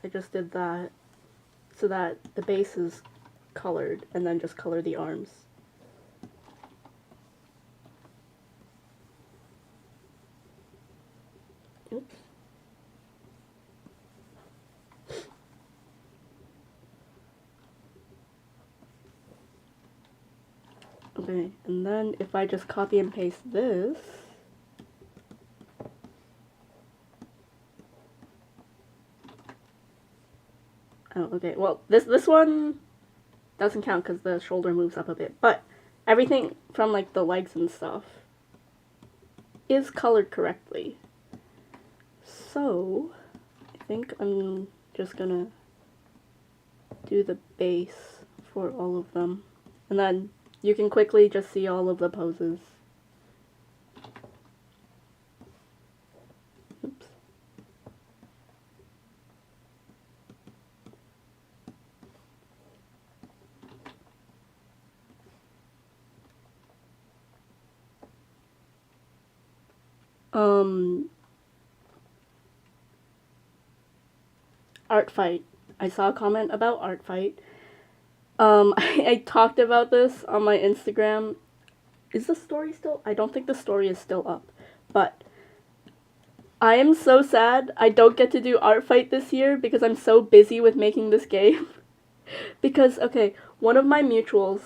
I just did that so that the base is colored, and then just color the arms. Oops. Okay, and then if I just copy and paste this, oh, okay, well, this one doesn't count because the shoulder moves up a bit, but everything from, like, the legs and stuff is colored correctly. So, I think I'm just gonna do the base for all of them. And then you can quickly just see all of the poses. Oops. Art Fight. I saw a comment about Art Fight. I talked about this on my Instagram. Is the story still? I don't think the story is still up. But I am so sad I don't get to do Art Fight this year because I'm so busy with making this game. Because, okay, one of my mutuals,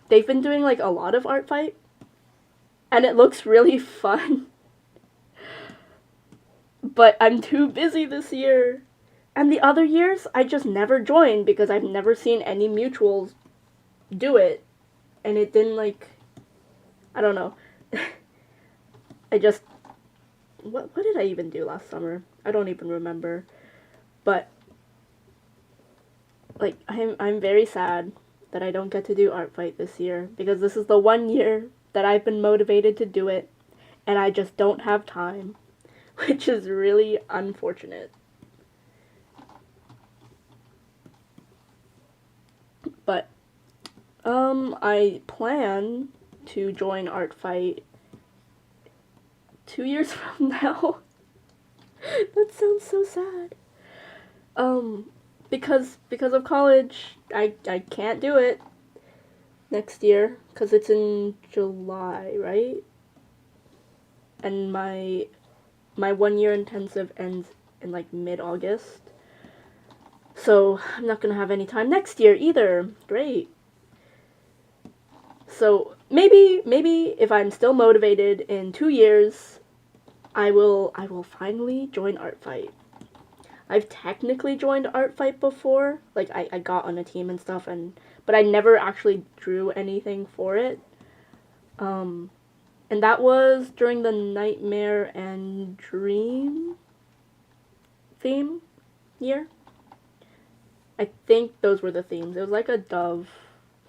they've been doing like a lot of Art Fight. And it looks really fun. But I'm too busy this year. And the other years, I just never joined because I've never seen any mutuals do it. And it didn't, like, I don't know. I just, what did I even do last summer? I don't even remember. But, like, I'm very sad that I don't get to do Art Fight this year. Because this is the one year that I've been motivated to do it. And I just don't have time. Which is really unfortunate. But, I plan to join Art Fight 2 years from now. That sounds so sad. Because of college, I can't do it next year, because it's in July, right? And my 1 year intensive ends in like mid-August. So I'm not gonna have any time next year either. Great. So maybe if I'm still motivated in 2 years, I will finally join Art Fight. I've technically joined Art Fight before. Like I got on a team and stuff, but I never actually drew anything for it. And that was during the Nightmare and Dream theme year. I think those were the themes. It was like a dove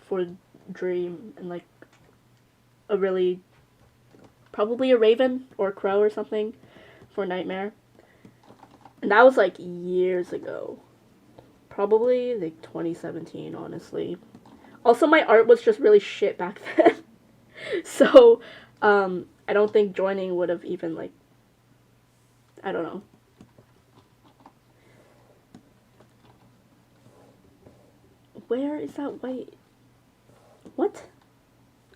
for Dream and like a really, probably a raven or a crow or something for Nightmare. And that was like years ago. Probably like 2017, honestly. Also, my art was just really shit back then. So, I don't think joining would have even, like, I don't know. Where is that white? What?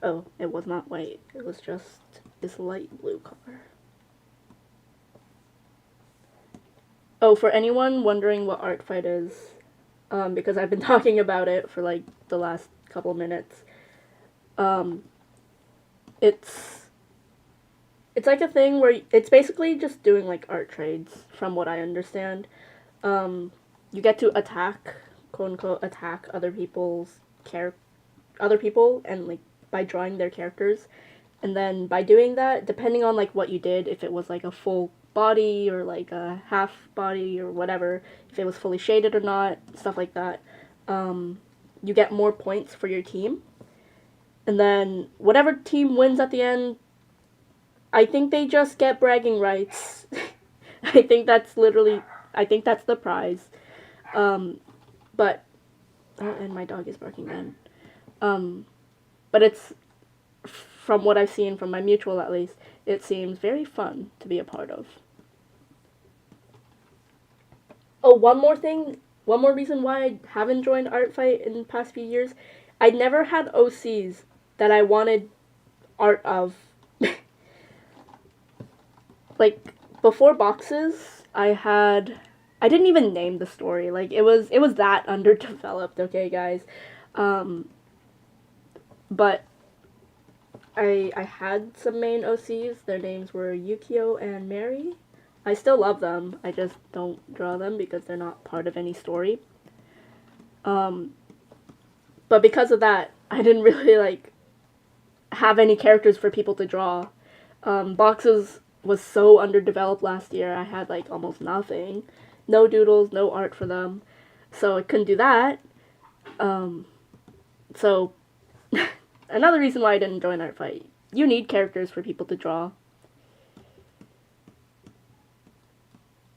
Oh, it was not white. It was just this light blue color. Oh, for anyone wondering what Art Fight is, because I've been talking about it for, like, the last couple minutes, it's like a thing where it's basically just doing like art trades, from what I understand. You get to attack, quote unquote, attack other people, and like by drawing their characters, and then by doing that, depending on like what you did, if it was like a full body or like a half body or whatever, if it was fully shaded or not, stuff like that, you get more points for your team. And then whatever team wins at the end, I think they just get bragging rights. I think that's the prize. But, oh, and my dog is barking then. But it's, from what I've seen from my mutual at least, it seems very fun to be a part of. Oh, one more reason why I haven't joined Art Fight in the past few years. I never had OCs that I wanted art of. Like, before boxes, I didn't even name the story. Like, it was that underdeveloped, okay, guys? But I had some main OCs. Their names were Yukio and Mary. I still love them. I just don't draw them because they're not part of any story. But because of that, I didn't really, like, have any characters for people to draw. Boxes was so underdeveloped last year. I had like almost nothing. No doodles, no art for them. So I couldn't do that. So another reason why I didn't join Art Fight. You need characters for people to draw.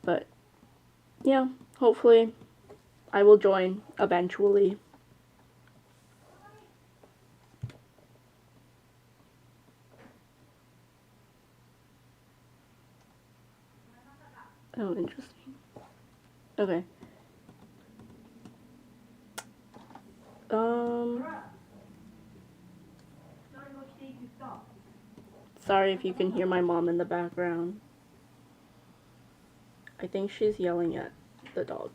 But yeah, hopefully I will join eventually. Oh, interesting. Okay. Sorry if you can hear my mom in the background. I think she's yelling at the dog.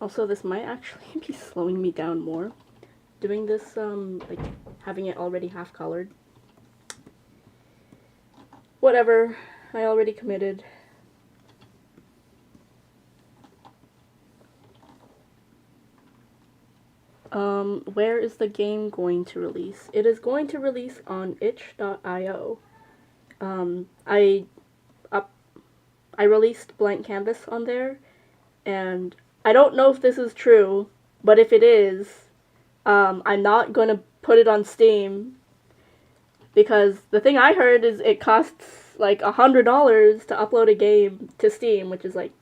Also, this might actually be slowing me down more. Doing this, like, having it already half colored. Whatever, I already committed. Where is the game going to release? It is going to release on itch.io. I released Blank Canvas on there, and I don't know if this is true, but if it is, I'm not gonna put it on Steam, because the thing I heard is it costs like $100 to upload a game to Steam, which is like,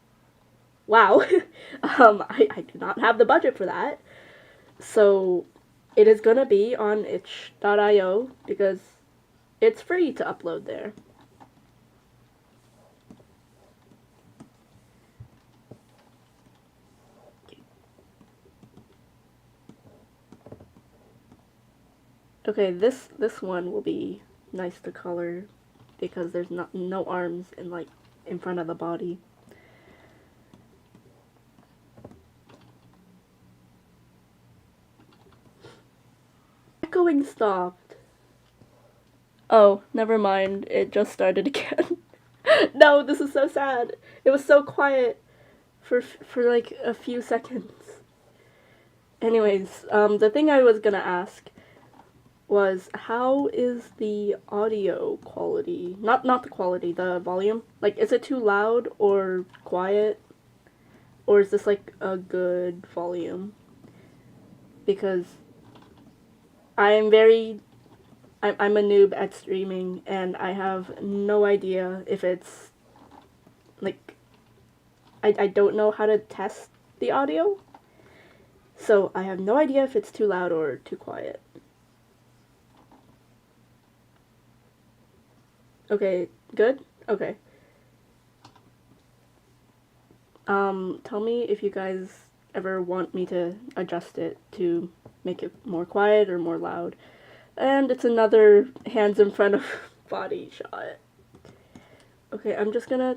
wow. I do not have the budget for that. So it is gonna be on itch.io because it's free to upload there. Okay, this one will be nice to color because there's no arms in front of the body. Echoing stopped. Oh, never mind. It just started again. No, this is so sad. It was so quiet for like a few seconds. Anyways, the thing I was gonna ask was, how is the audio quality? Not the quality, the volume. Like, is it too loud or quiet? Or is this like a good volume? Because I'm a noob at streaming, and I have no idea if it's like, I don't know how to test the audio, so I have no idea if it's too loud or too quiet. Okay, good? Okay. Tell me if you guys ever want me to adjust it to make it more quiet or more loud. And it's another hands in front of body shot. Okay, I'm just gonna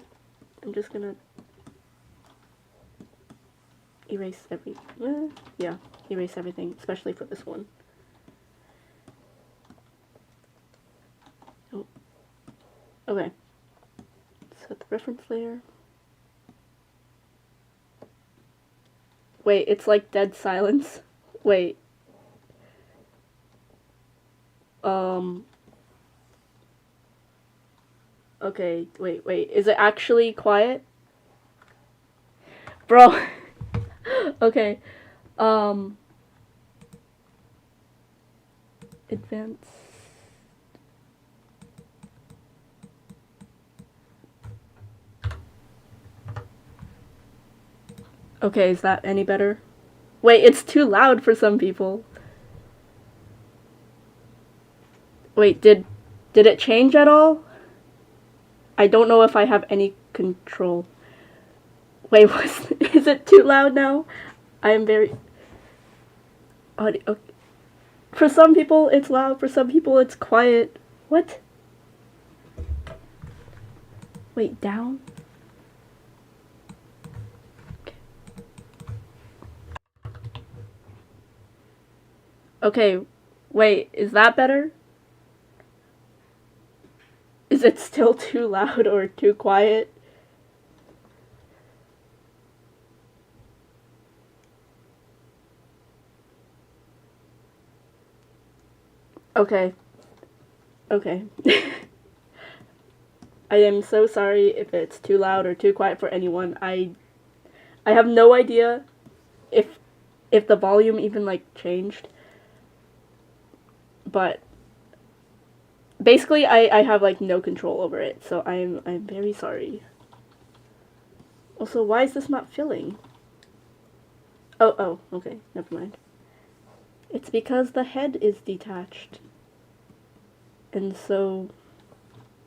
erase erase everything, especially for this one. Oh. Okay. Set the reference layer. Wait, it's like dead silence. Wait. Okay, wait. Is it actually quiet? Bro. Okay. Advanced. Okay, is that any better? Wait, it's too loud for some people. Wait, did it change at all? I don't know if I have any control. Wait, is it too loud now? I am very... Okay. For some people, it's loud. For some people, it's quiet. What? Wait, down? Okay, wait, is that better? Is it still too loud or too quiet? Okay. Okay. I am so sorry if it's too loud or too quiet for anyone. I have no idea if the volume even like changed. But basically I have like no control over it, so I'm very sorry. Also, why is this not filling? Oh, okay, never mind. It's because the head is detached. And so,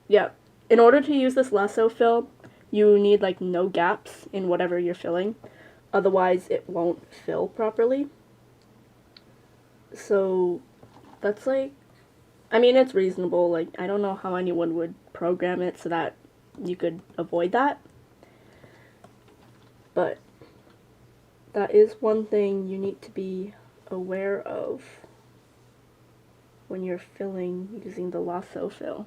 yeah, in order to use this lasso fill, you need like no gaps in whatever you're filling. Otherwise, it won't fill properly. So, that's like, I mean, it's reasonable. Like, I don't know how anyone would program it so that you could avoid that. But that is one thing you need to be aware of when you're filling using the lasso fill.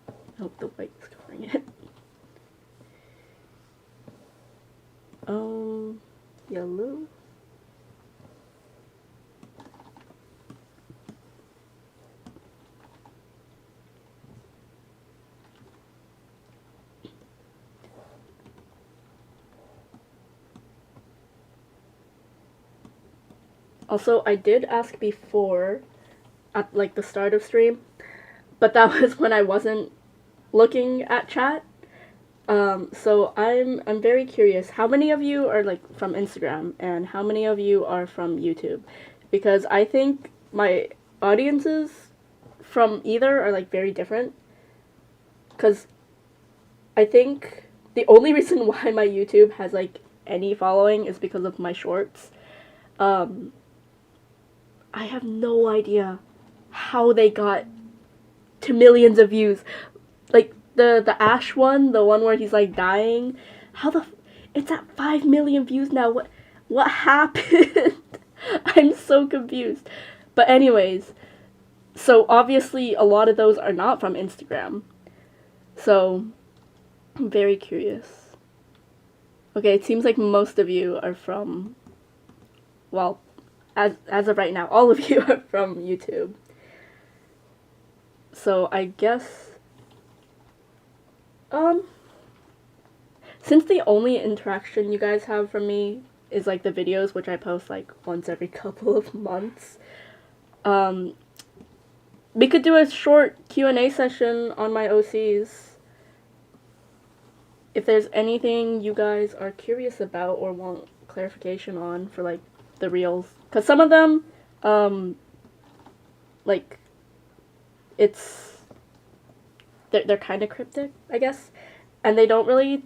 I hope the white's covering it. Yellow. Also, I did ask before, at like the start of stream, but that was when I wasn't looking at chat. So I'm very curious. How many of you are like from Instagram, and how many of you are from YouTube? Because I think my audiences from either are like very different. Because I think the only reason why my YouTube has like any following is because of my shorts. I have no idea how they got to millions of views. Like, the Ash one, the one where he's, like, dying, it's at 5 million views now. What happened? I'm so confused. But anyways, so obviously a lot of those are not from Instagram. So, I'm very curious. Okay, it seems like most of you are from, well, as of right now, all of you are from YouTube. So I guess, since the only interaction you guys have from me is like the videos, which I post like once every couple of months, we could do a short Q&A session on my OCs. If there's anything you guys are curious about or want clarification on for like the reels, because some of them, like, they're kind of cryptic, I guess, and they don't really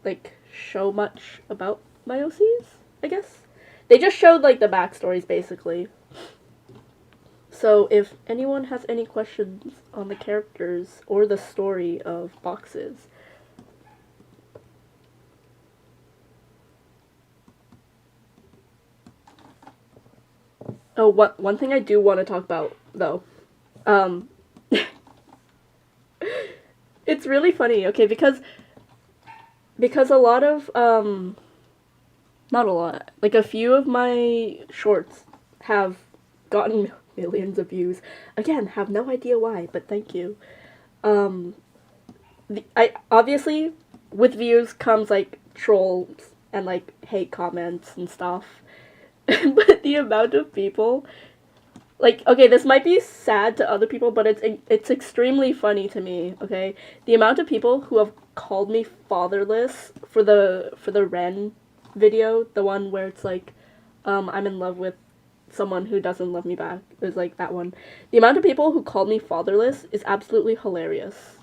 like show much about my OCs, I guess. They just showed like the backstories basically. So if anyone has any questions on the characters or the story of boxes, oh, one thing I do want to talk about, though, it's really funny, okay, because a lot of, not a lot, like a few of my shorts have gotten millions of views. Again, have no idea why, but thank you. I obviously, with views comes, like, trolls and, like, hate comments and stuff. But the amount of people, like, okay, this might be sad to other people, but it's extremely funny to me, okay? The amount of people who have called me fatherless for the Ren video, the one where it's like, I'm in love with someone who doesn't love me back. It was like that one. The amount of people who called me fatherless is absolutely hilarious.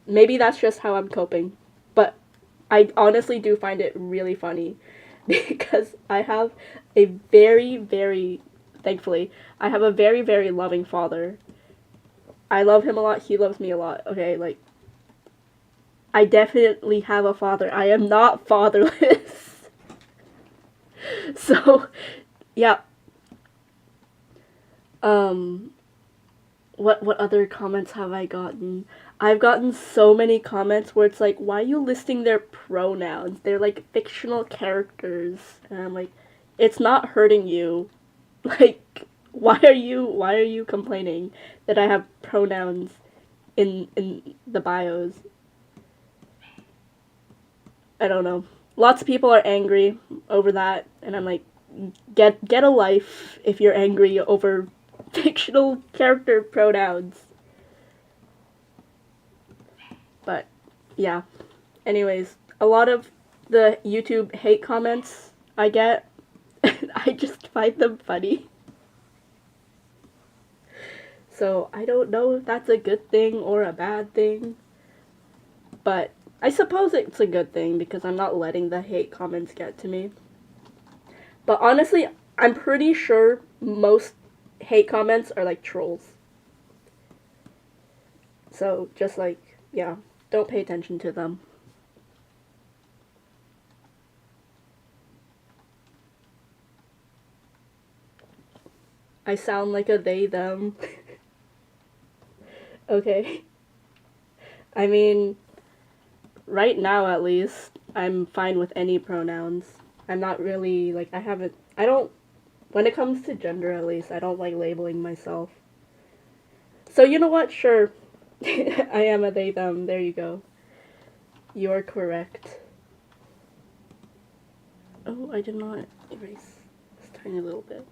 Maybe that's just how I'm coping, but I honestly do find it really funny. Because I have a very, very, thankfully, I have a very, very loving father. I love him a lot, he loves me a lot, okay, like, I definitely have a father. I am not fatherless. So, yeah. Um, what other comments have I gotten? I've gotten so many comments where it's like, why are you listing their pronouns? They're like fictional characters. And I'm like, it's not hurting you. Like, why are you complaining that I have pronouns in the bios? I don't know. Lots of people are angry over that, and I'm like, get a life if you're angry over fictional character pronouns. But yeah. Anyways, a lot of the YouTube hate comments I get, I just find them funny. So I don't know if that's a good thing or a bad thing. But I suppose it's a good thing because I'm not letting the hate comments get to me. But honestly, I'm pretty sure most hate comments are like trolls. So just like, yeah, don't pay attention to them. I sound like a they, them. Okay. I mean, right now at least, I'm fine with any pronouns. I'm not really, like, I don't, when it comes to gender at least, I don't like labeling myself. So you know what? Sure. I am a they, them. There you go. You're correct. Oh, I did not erase this tiny little bit.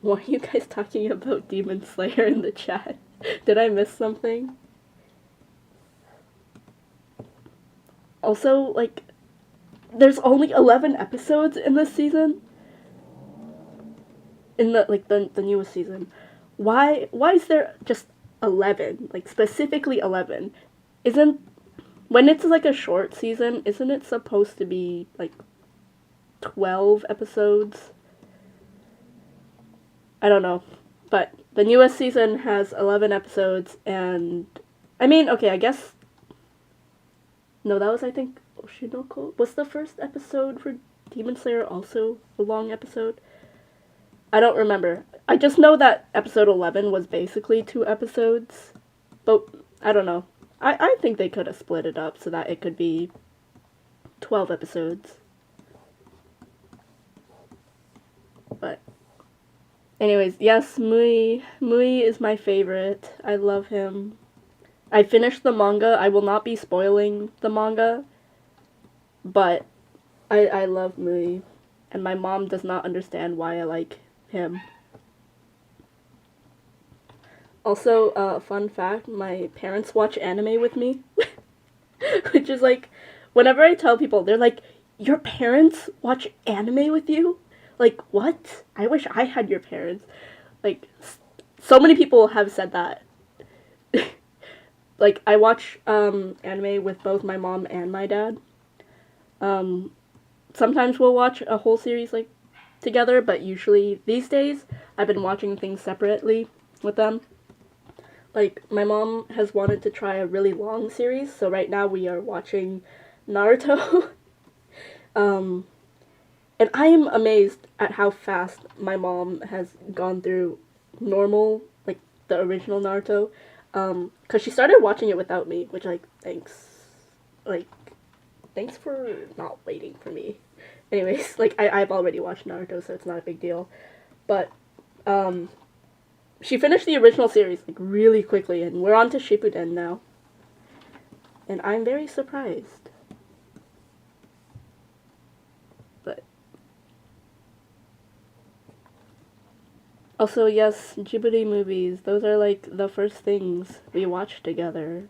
Why are you guys talking about Demon Slayer in the chat? Did I miss something? Also, like, there's only 11 episodes in this season. In the newest season. Why is there just 11? Like, specifically 11. Isn't, when it's like a short season, isn't it supposed to be like 12 episodes? I don't know. But the newest season has 11 episodes, and I mean, okay, I guess. No, that was, I think, Oshinoko. Was the first episode for Demon Slayer also a long episode? I don't remember. I just know that episode 11 was basically 2 episodes. But I don't know. I think they could have split it up so that it could be 12 episodes. But anyways, yes, Mui is my favorite. I love him. I finished the manga. I will not be spoiling the manga. But I love Mui. And my mom does not understand why I like him. Also, fun fact, my parents watch anime with me. Which is like, whenever I tell people, they're like, your parents watch anime with you? Like, what? I wish I had your parents. Like, so many people have said that. Like, I watch anime with both my mom and my dad. Sometimes we'll watch a whole series, like, together, but usually these days, I've been watching things separately with them. Like, my mom has wanted to try a really long series, so right now we are watching Naruto. And I am amazed at how fast my mom has gone through normal, like, the original Naruto. Because she started watching it without me, which, like, thanks. Like, thanks for not waiting for me. Anyways, like, I've already watched Naruto, so it's not a big deal. But, she finished the original series, like, really quickly, and we're on to Shippuden now. And I'm very surprised. But also, yes, Ghibli movies, those are, like, the first things we watched together.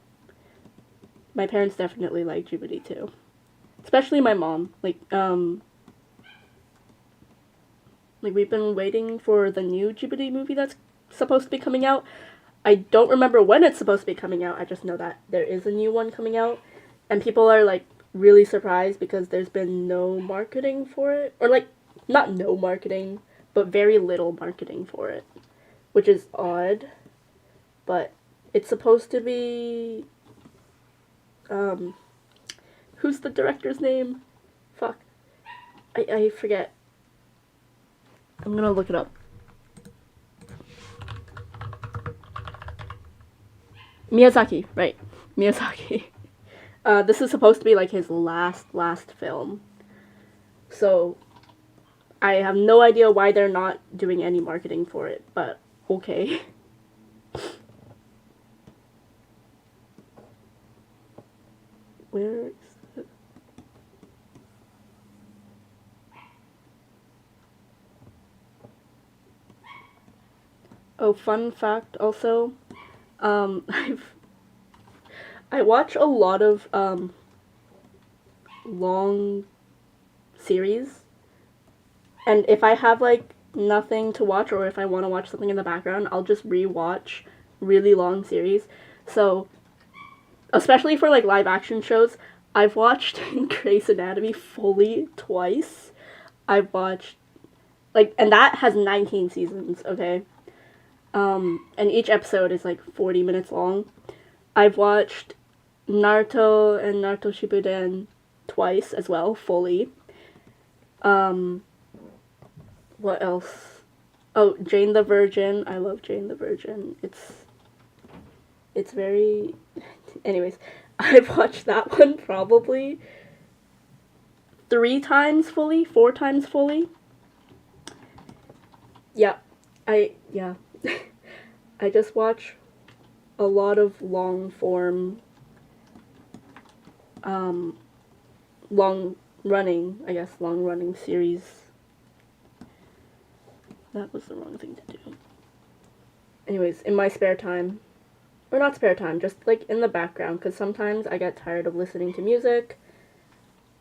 My parents definitely like Ghibli, too. Especially my mom. Like, we've been waiting for the new Ghibli movie that's supposed to be coming out. I don't remember when it's supposed to be coming out. I just know that there is a new one coming out. And people are, like, really surprised because there's been no marketing for it. Or, like, not no marketing, but very little marketing for it. Which is odd. But it's supposed to be Who's the director's name? Fuck. I forget. I'm gonna look it up. Miyazaki, right. Miyazaki. This is supposed to be like his last film. So I have no idea why they're not doing any marketing for it, but okay. Where is it? Oh, fun fact also, I watch a lot of long series, and if I have like nothing to watch, or if I want to watch something in the background, I'll just rewatch really long series. So especially for like live action shows, I've watched Grey's Anatomy fully twice. I've watched and that has 19 seasons, okay? And each episode is like 40 minutes long. I've watched Naruto and Naruto Shippuden twice as well, fully. What else? Oh, Jane the Virgin. I love Jane the Virgin. It's very... Anyways, I've watched that one probably 3 times fully, 4 times fully. Yeah, yeah. I just watch a lot of long form, long running series. That was the wrong thing to do. Anyways, in my spare time, or not spare time, just like in the background, because sometimes I get tired of listening to music.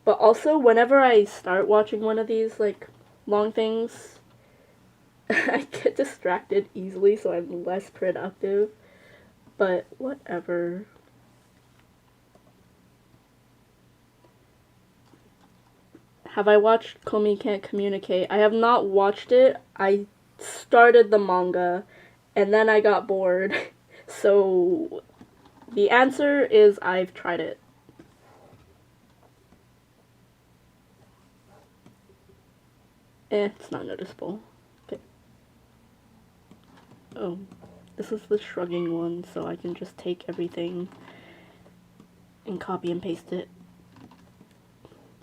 But also, whenever I start watching one of these like long things, I get distracted easily, so I'm less productive. But whatever. Have I watched Komi Can't Communicate? I have not watched it. I started the manga, and then I got bored. So the answer is I've tried it. It's not noticeable. Okay. Oh, this is the shrugging one, so I can just take everything and copy and paste it.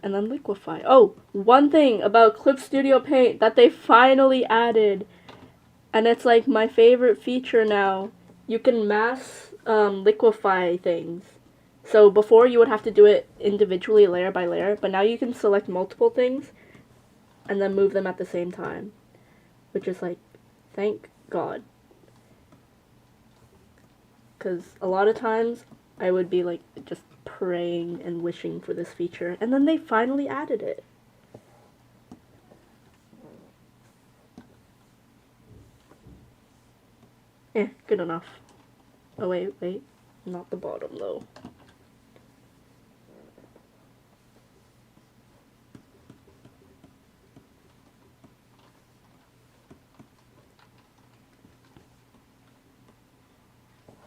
And then liquefy. Oh, one thing about Clip Studio Paint that they finally added, and it's like my favorite feature now. You can mass liquefy things. So before you would have to do it individually, layer by layer, but now you can select multiple things and then move them at the same time, which is like, thank God. Because a lot of times I would be like just praying and wishing for this feature, and then they finally added it. Good enough. Oh wait, not the bottom though.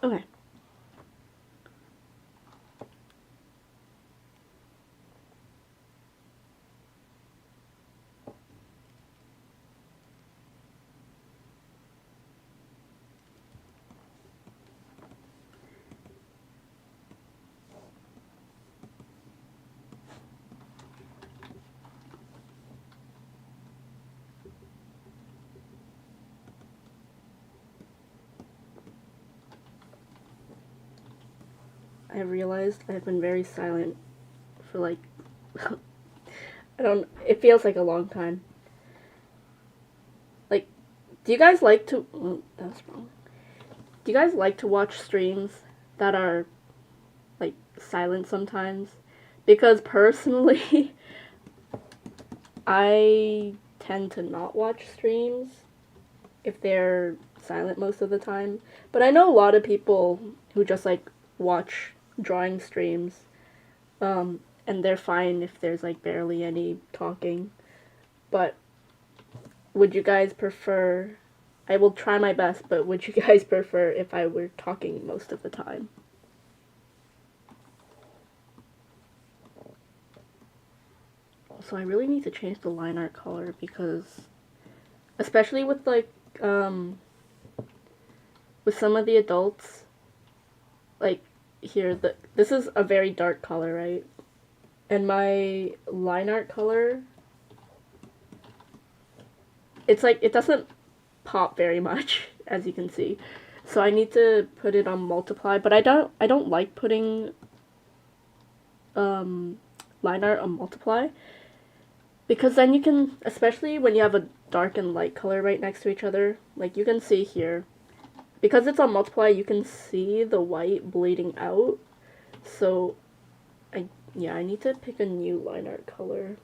Okay. I have realized I have been very silent for like, it feels like a long time. Like, do you guys like to, oh, that was wrong. Do you guys like to watch streams that are, like, silent sometimes? Because personally, I tend to not watch streams if they're silent most of the time. But I know a lot of people who just, like, watch drawing streams, and they're fine if there's like barely any talking. But would you guys prefer, I will try my best, but would you guys prefer if I were talking most of the time? So I really need to change the line art color because, especially with like, with some of the adults, like here, this is a very dark color, right? And my line art color, it's like, it doesn't pop very much, as you can see. So I need to put it on multiply, but I don't like putting line art on multiply, because then you can, especially when you have a dark and light color right next to each other, like you can see here, because it's on multiply, you can see the white bleeding out. So I need to pick a new line art color.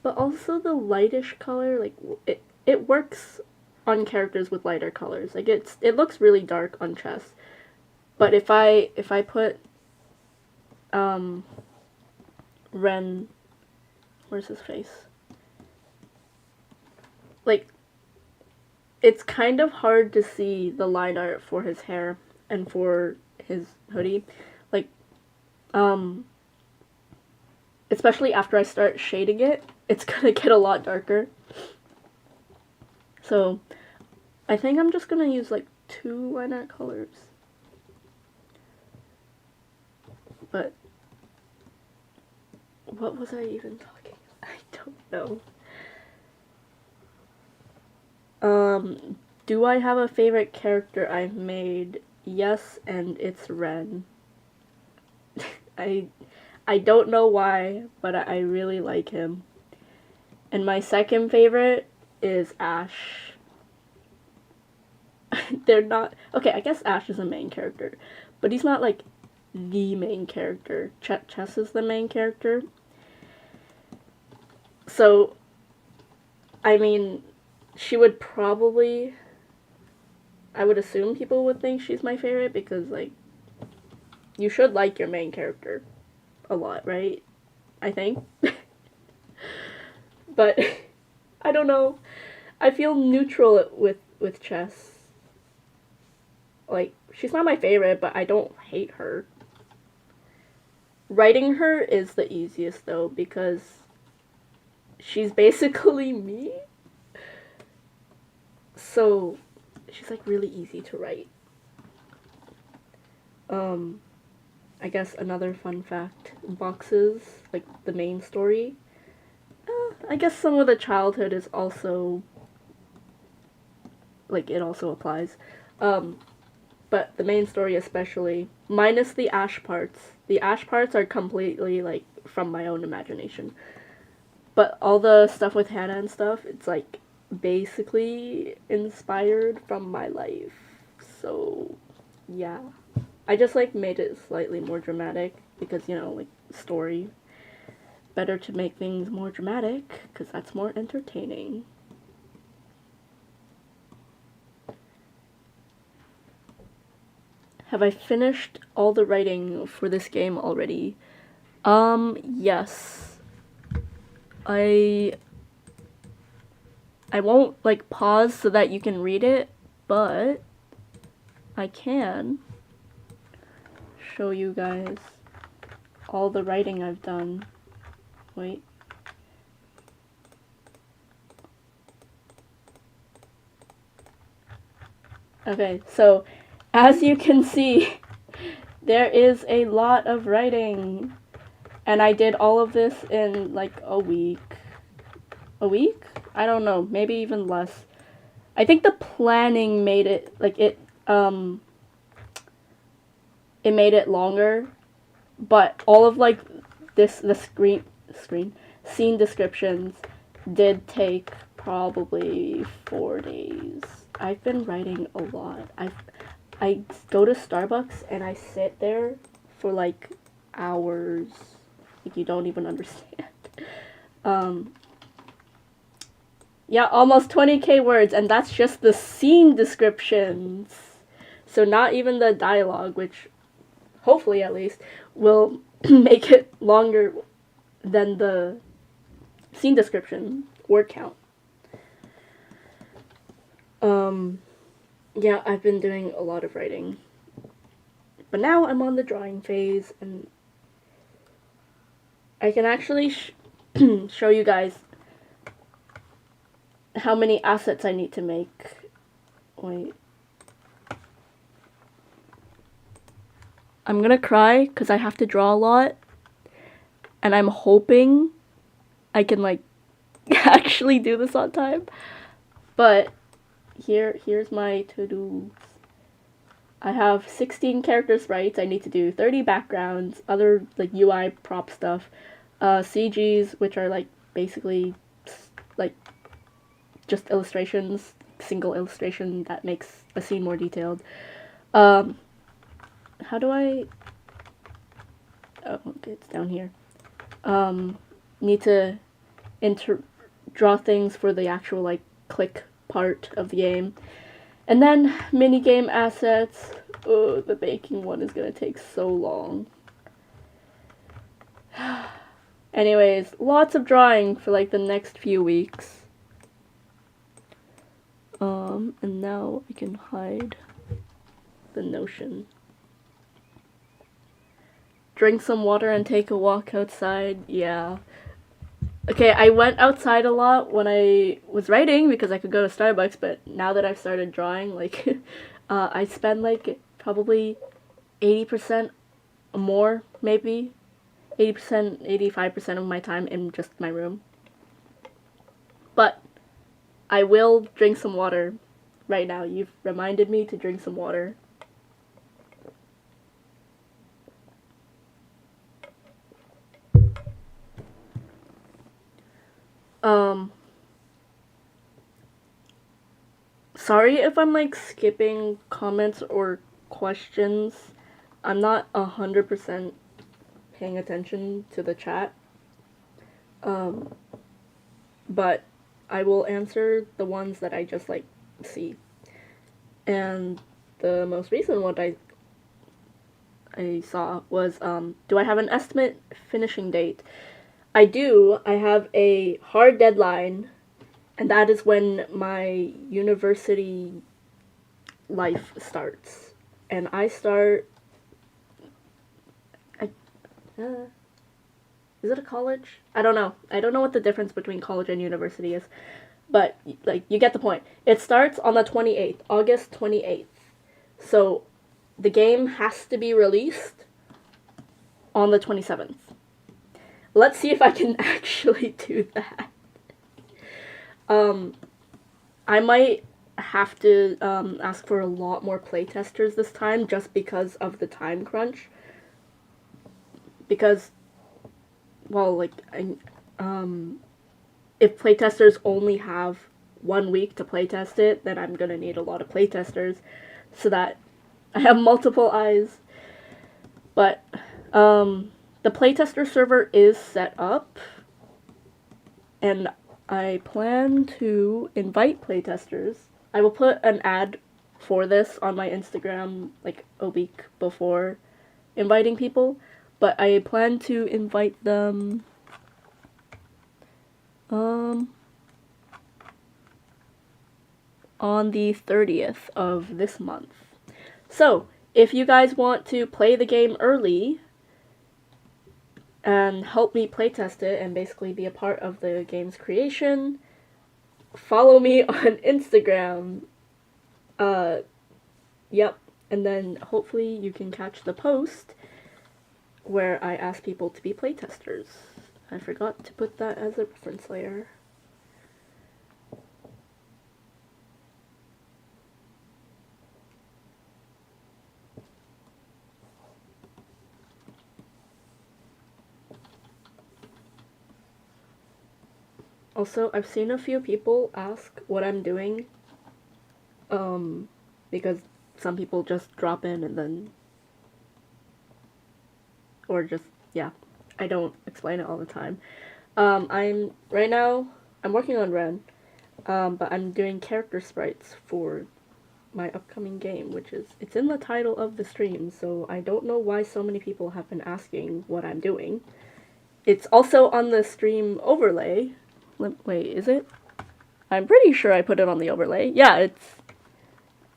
But also the lightish color, like it works on characters with lighter colors. Like it looks really dark on chess. But if I put Ren, where's his face? Like, it's kind of hard to see the line art for his hair and for his hoodie. Like, especially after I start shading it, it's gonna get a lot darker. So, I think I'm just gonna use like 2 line art colors. But, what was I even talking about? I don't know. Do I have a favorite character I've made? Yes, and it's Ren. I don't know why, but I really like him. And my second favorite is Ash. They're not... Okay, I guess Ash is a main character, but he's not, like, the main character. Chess is the main character. So, I mean, she would probably... I would assume people would think she's my favorite because, like, you should like your main character a lot, right? I think. But, I don't know. I feel neutral with chess. Like, she's not my favorite, but I don't hate her. Writing her is the easiest, though, because she's basically me. So, she's, like, really easy to write. I guess another fun fact, boxes, like, the main story, I guess some of the childhood is also, like, it also applies. But the main story especially, minus the Ash parts. The Ash parts are completely, like, from my own imagination. But all the stuff with Hannah and stuff, it's, like, basically inspired from my life. So, yeah. I just, like, made it slightly more dramatic because, you know, like, story. Better to make things more dramatic because that's more entertaining. Have I finished all the writing for this game already? Yes. I won't, like, pause so that you can read it, but I can show you guys all the writing I've done. Wait. Okay, so as you can see, there is a lot of writing, and I did all of this in like a week. A week? I don't know, maybe even less. I think the planning made it, like, it made it longer, but all of, like, the scene descriptions did take probably 4 days. I've been writing a lot. I go to Starbucks and I sit there for, like, hours. Like, you don't even understand. Yeah, almost 20k words, and that's just the scene descriptions. So not even the dialogue, which, hopefully at least, will make it longer than the scene description word count. Yeah, I've been doing a lot of writing. But now I'm on the drawing phase, and I can actually show you guys how many assets I need to make. Wait. I'm gonna cry because I have to draw a lot. And I'm hoping I can, like, actually do this on time. But here's my to-dos. I have 16 character sprites. I need to do 30 backgrounds, other, like, UI prop stuff. CGs, which are, like, basically, like, just illustrations, single illustration that makes a scene more detailed. How do I... Oh, okay, it's down here. Need to draw things for the actual, like, click part of the game. And then, minigame assets. Oh, the baking one is gonna take so long. Anyways, lots of drawing for, like, the next few weeks. And now I can hide the Notion. Drink some water and take a walk outside. Yeah. Okay, I went outside a lot when I was writing because I could go to Starbucks, but now that I've started drawing, like, I spend, like, probably 80% more, maybe. 80%, 85% of my time in just my room. But I will drink some water right now. You've reminded me to drink some water. Sorry if I'm, like, skipping comments or questions. I'm not 100% paying attention to the chat. But I will answer the ones that I just, like, see. And the most recent one I saw was, do I have an estimate finishing date? I do. I have a hard deadline, and that is when my university life starts. And I start... is it a college? I don't know. I don't know what the difference between college and university is. But, like, you get the point. It starts on the 28th, August 28th. So, the game has to be released on the 27th. Let's see if I can actually do that. I might have to ask for a lot more playtesters this time just because of the time crunch. Because, well, like, if playtesters only have 1 week to playtest it, then I'm gonna need a lot of playtesters so that I have multiple eyes. But, the playtester server is set up, and I plan to invite playtesters. I will put an ad for this on my Instagram, like, a week before inviting people, but I plan to invite them, on the 30th of this month. So, if you guys want to play the game early and help me playtest it and basically be a part of the game's creation, follow me on Instagram. Yep. And then hopefully you can catch the post where I ask people to be playtesters. I forgot to put that as a reference layer. Also, I've seen a few people ask what I'm doing, because some people just drop in and then, or just, yeah, I don't explain it all the time. Right now, I'm working on Ren, but I'm doing character sprites for my upcoming game, which is, it's in the title of the stream, so I don't know why so many people have been asking what I'm doing. It's also on the stream overlay. Wait, is it? I'm pretty sure I put it on the overlay. Yeah,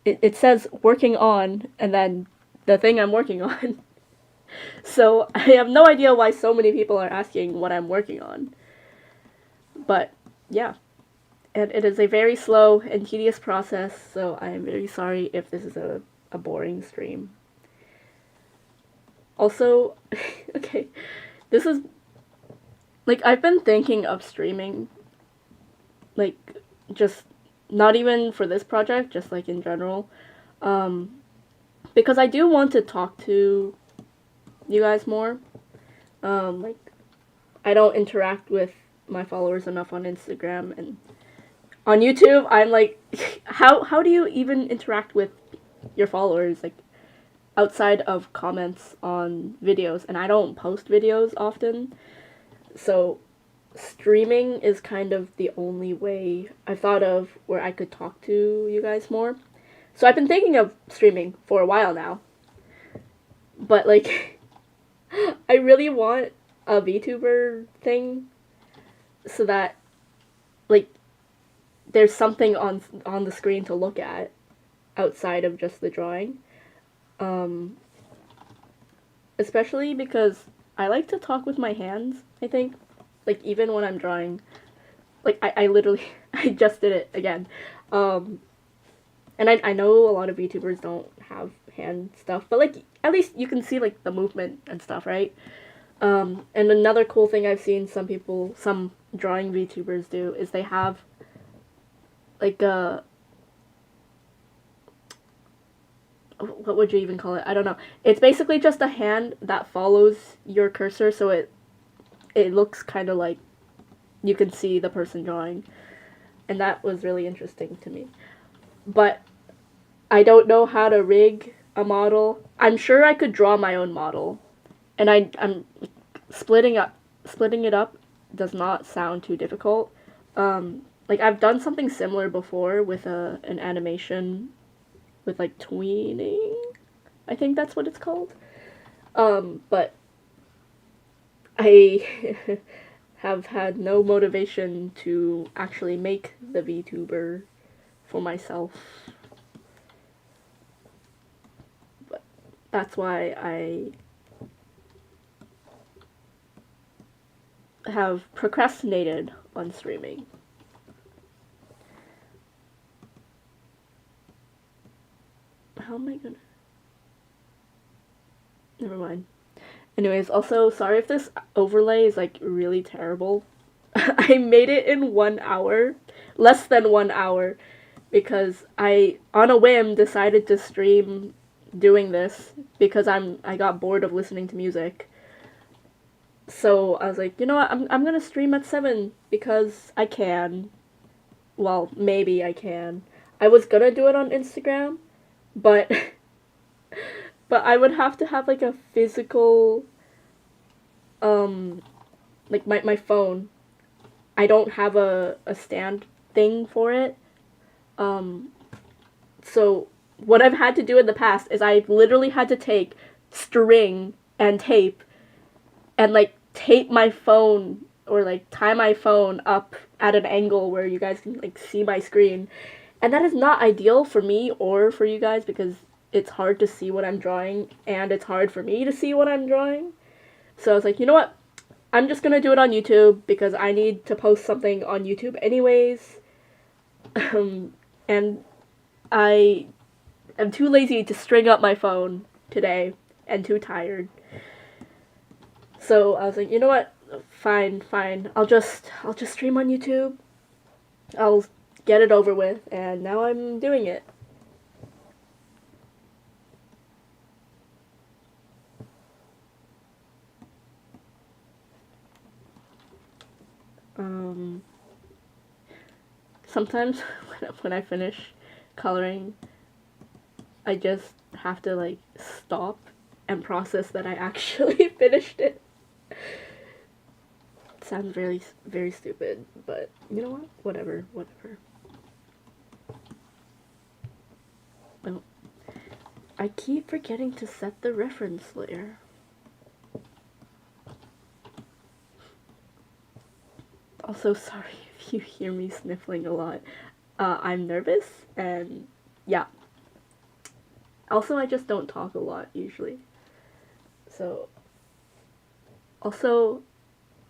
it says working on, and then the thing I'm working on. So I have no idea why so many people are asking what I'm working on. But yeah, and it is a very slow and tedious process, so I am very sorry if this is a boring stream. Also, okay, this is, like, I've been thinking of streaming, like, just not even for this project, just like in general, because I do want to talk to you guys more. Like, I don't interact with my followers enough on Instagram, and on YouTube, I'm like, how do you even interact with your followers, like, outside of comments on videos? And I don't post videos often, so streaming is kind of the only way I've thought of where I could talk to you guys more. So I've been thinking of streaming for a while now, but like, I really want a VTuber thing so that, like, there's something on the screen to look at outside of just the drawing. Especially because I like to talk with my hands, I think. Like, even when I'm drawing. Like, I literally, I just did it again. And I know a lot of VTubers don't have hand stuff, but, like, at least you can see, like, the movement and stuff, right? And another cool thing I've seen some drawing VTubers do is they have, like, what would you even call it? I don't know. It's basically just a hand that follows your cursor, so it looks kind of like you can see the person drawing. And that was really interesting to me. But I don't know how to rig a model. I'm sure I could draw my own model. And I'm splitting it up does not sound too difficult. Like, I've done something similar before with an animation with, like, tweening. I think that's what it's called. But I have had no motivation to actually make the VTuber for myself. But that's why I have procrastinated on streaming. How am I gonna... Never mind. Anyways, also, sorry if this overlay is, like, really terrible. I made it in 1 hour. Less than 1 hour. Because I, on a whim, decided to stream doing this. Because I got bored of listening to music. So, I was like, you know what, I'm gonna stream at 7. Because I can. Well, maybe I can. I was gonna do it on Instagram. But... but I would have to have, like, a physical, like, my phone. I don't have a stand thing for it. So what I've had to do in the past is I've literally had to take string and tape and, like, tape my phone or, like, tie my phone up at an angle where you guys can, like, see my screen. And that is not ideal for me or for you guys because it's hard to see what I'm drawing, and it's hard for me to see what I'm drawing. So I was like, you know what? I'm just gonna do it on YouTube, because I need to post something on YouTube anyways. And I am too lazy to string up my phone today, and too tired. So I was like, you know what? Fine. I'll just stream on YouTube. I'll get it over with, and now I'm doing it. Sometimes when I finish coloring, I just have to, like, stop and process that I actually finished it. It sounds very, very stupid, but you know what? Whatever. Well, I keep forgetting to set the reference layer. Also, sorry if you hear me sniffling a lot. I'm nervous, and yeah. Also, I just don't talk a lot, usually. So, also,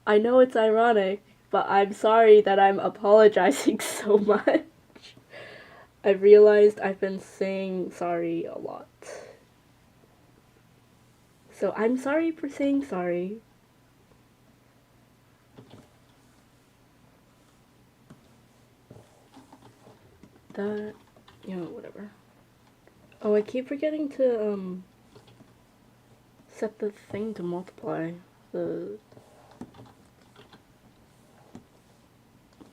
I know it's ironic, but I'm sorry that I'm apologizing so much. I've realized I've been saying sorry a lot. So I'm sorry for saying sorry. That, whatever. Oh, I keep forgetting to, set the thing to multiply. The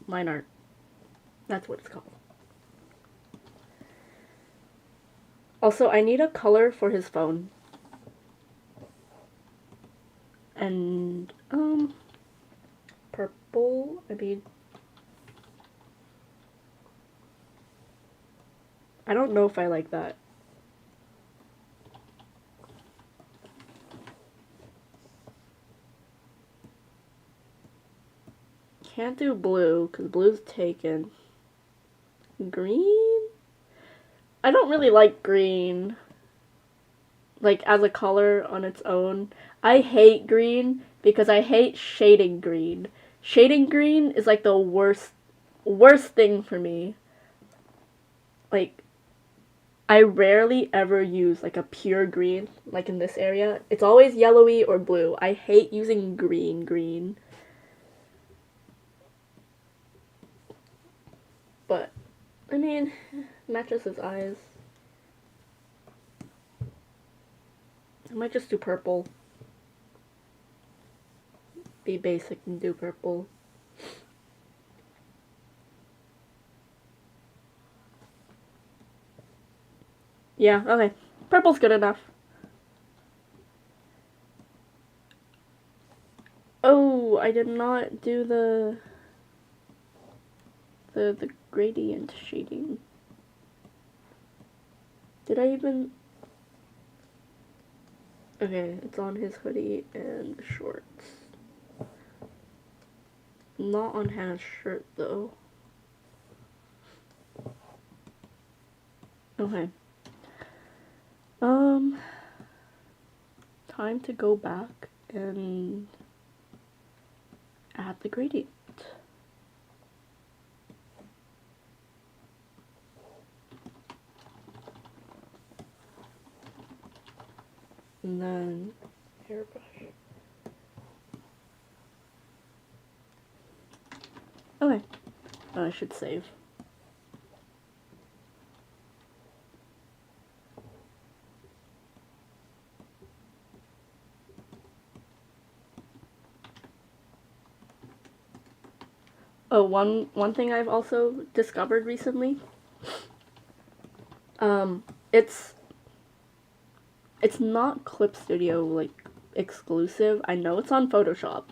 line art. That's what it's called. Also, I need a color for his phone. And, purple, I don't know if I like that. Can't do blue, because blue's taken. Green? I don't really like green. Like, as a color on its own. I hate green, because I hate shading green. Shading green is like the worst thing for me. Like, I rarely ever use like a pure green, like in this area. It's always yellowy or blue. I hate using green. But, I mean, matches his eyes. I might just do purple. Be basic and do purple. Yeah, okay. Purple's good enough. Oh, I did not do the gradient shading. Did I even... Okay, it's on his hoodie and shorts. Not on Hannah's shirt, though. Okay. Time to go back and add the gradient. And then hairbrush. Okay. I should save. Oh, one thing I've also discovered recently. It's not Clip Studio like exclusive. I know it's on Photoshop,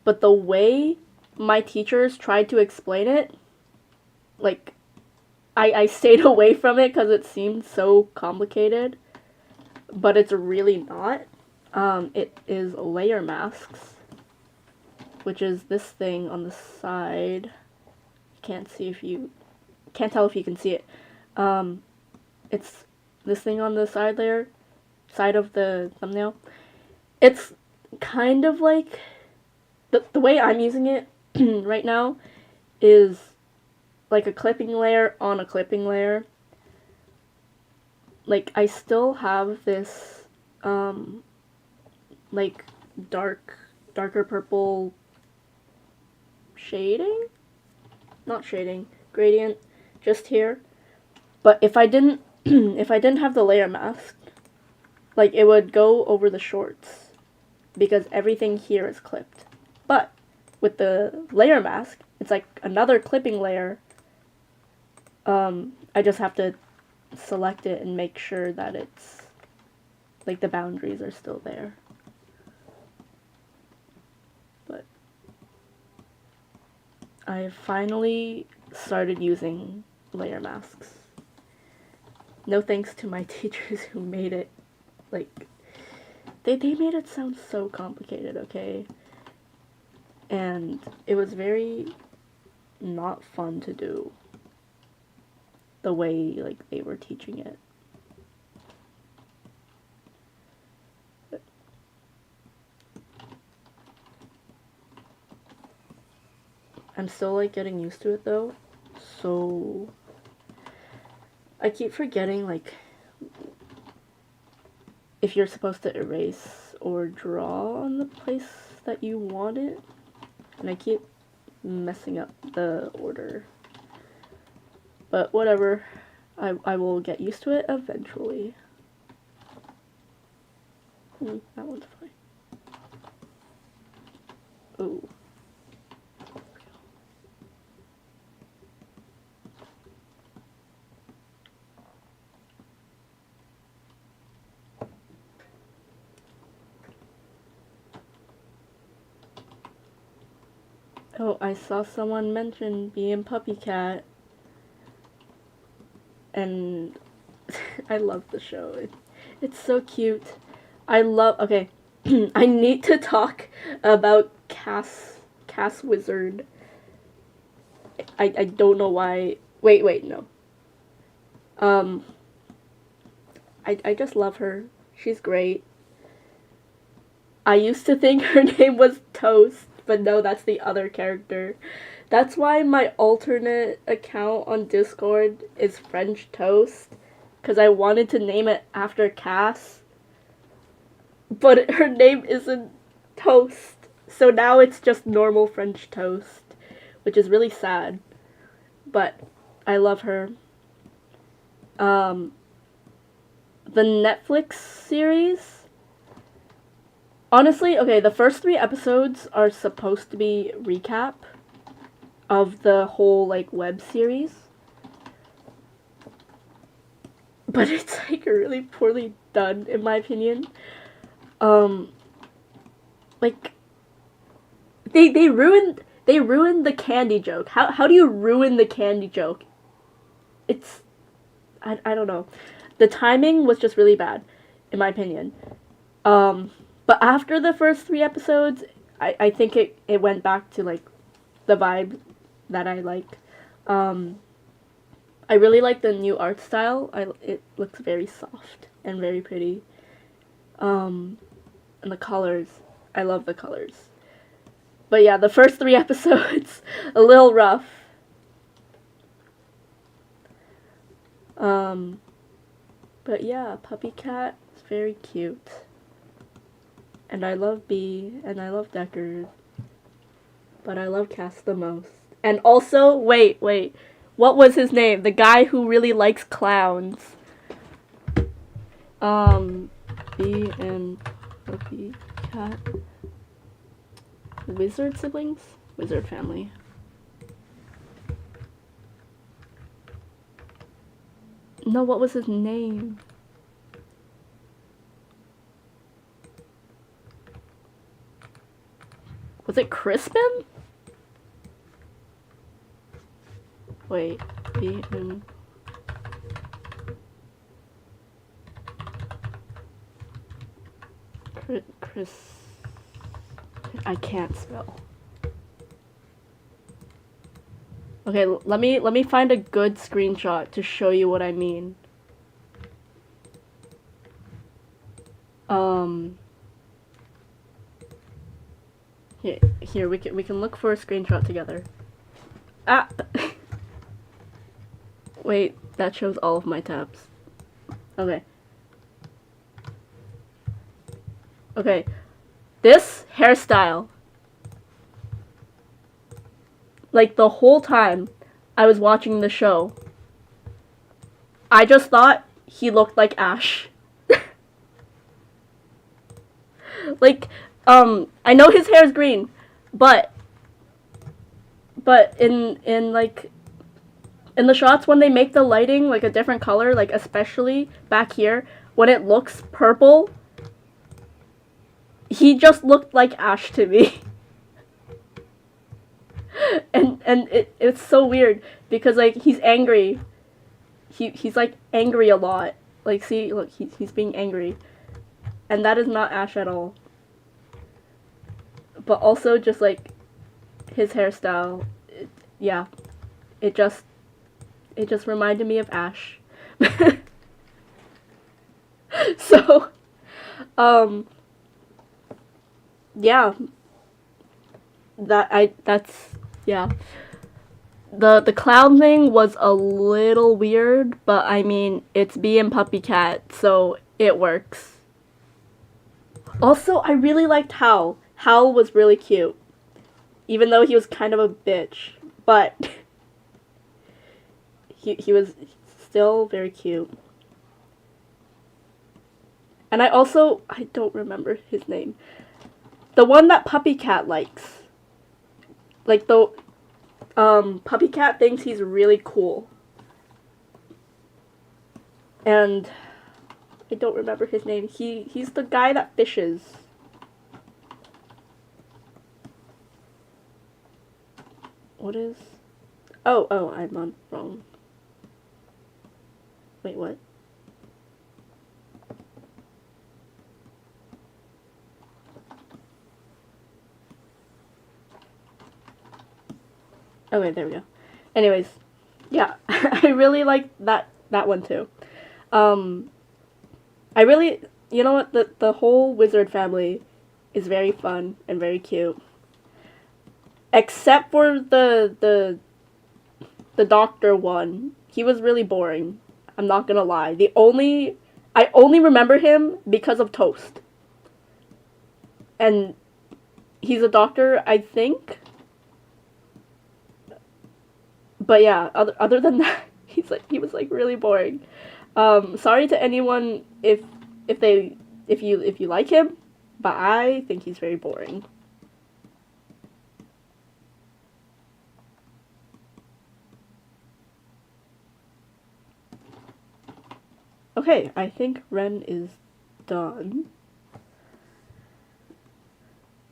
but the way my teachers tried to explain it, like, I stayed away from it because it seemed so complicated, but it's really not. It is layer masks, which is this thing on the side. Can't tell if you can see it. It's this thing on the side of the thumbnail. It's kind of like, the way I'm using it right now is like a clipping layer on a clipping layer. Like, I still have this, like, darker purple shading? Not shading, gradient, just here. But if I didn't, if I didn't have the layer mask, like, it would go over the shorts, because everything here is clipped. But with the layer mask, it's like another clipping layer. I just have to select it and make sure that it's, like, the boundaries are still there. But I finally started using layer masks. No thanks to my teachers who made it, like, they made it sound so complicated, okay? And it was very not fun to do the way, like, they were teaching it. I'm still like getting used to it though. So I keep forgetting like if you're supposed to erase or draw on the place that you want it. And I keep messing up the order. But whatever. I will get used to it eventually. That one's fine. Ooh. Oh, I saw someone mention being PuppyCat. And I love the show. It's so cute. Okay. I need to talk about Cass Wizard. I don't know why. Wait, no. I just love her. She's great. I used to think her name was Toast, but no, that's the other character. That's why my alternate account on Discord is French Toast, because I wanted to name it after Cass, but her name isn't Toast, so now it's just normal French Toast, which is really sad, but I love her. The Netflix series, honestly, okay, the first 3 episodes are supposed to be recap of the whole, like, web series. But it's, like, really poorly done, in my opinion. Like, they ruined the candy joke. How do you ruin the candy joke? It's, I don't know. The timing was just really bad, in my opinion. But after the first 3 episodes, I think it went back to, like, the vibe that I like. I really like the new art style. It looks very soft and very pretty. And the colors, I love the colors. But yeah, the first 3 episodes, a little rough. But yeah, PuppyCat is very cute. And I love Bee, and I love Deckard. But I love Cass the most. And also, wait. What was his name? The guy who really likes clowns. Bee and PuppyCat. Wizard siblings? Wizard family. No, what was his name? Was it Crispin? Wait, Chris. I can't spell. Okay, let me find a good screenshot to show you what I mean. Here we can look for a screenshot together. Ah. Wait, that shows all of my tabs. Okay. Okay. This hairstyle. Like, the whole time I was watching the show, I just thought he looked like Ash. Like, I know his hair is green, but in the shots when they make the lighting, like, a different color, like, especially back here, when it looks purple, he just looked like Ash to me. and it's so weird, because, like, he's angry. He's, like, angry a lot. Like, see, look, he's being angry. And that is not Ash at all. But also, just, like, his hairstyle, yeah. It just reminded me of Ash. So, yeah. That's Yeah. The clown thing was a little weird, but I mean, it's being PuppyCat, so it works. Also, I really liked Hal. Hal was really cute. Even though he was kind of a bitch. But he was still very cute. And I don't remember his name. The one that PuppyCat likes. Like PuppyCat thinks he's really cool. And I don't remember his name. He's the guy that fishes. What is? Oh, I'm on wrong. Wait, what? Okay, there we go. Anyways, yeah, I really like that one too. I really, you know what, the whole wizard family is very fun and very cute. Except for the doctor one. He was really boring. I'm not gonna lie. I only remember him because of Toast. And he's a doctor, I think. But yeah, other than that, he was like really boring. Sorry to anyone if you like him, but I think he's very boring. Okay, I think Ren is done.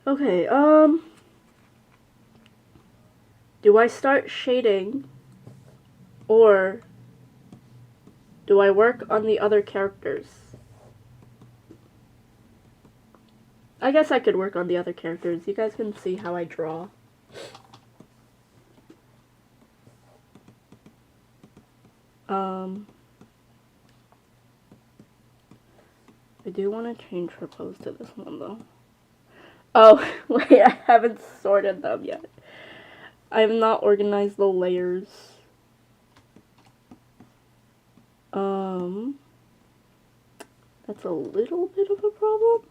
Okay, do I start shading or do I work on the other characters? I guess I could work on the other characters. You guys can see how I draw. I do want to change her pose to this one though. Oh, wait, I haven't sorted them yet. I have not organized the layers. That's a little bit of a problem.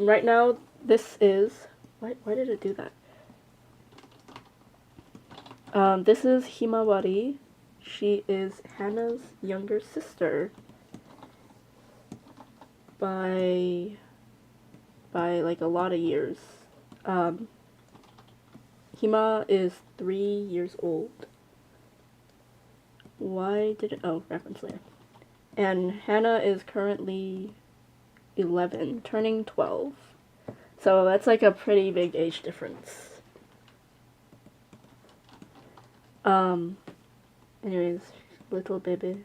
Right now, this is... Why did it do that? This is Himawari. She is Hannah's younger sister. By like a lot of years. Hima is 3 years old. Why did it... Oh, reference layer. And Hannah is currently 11, turning 12. So that's like a pretty big age difference. Anyways, little baby.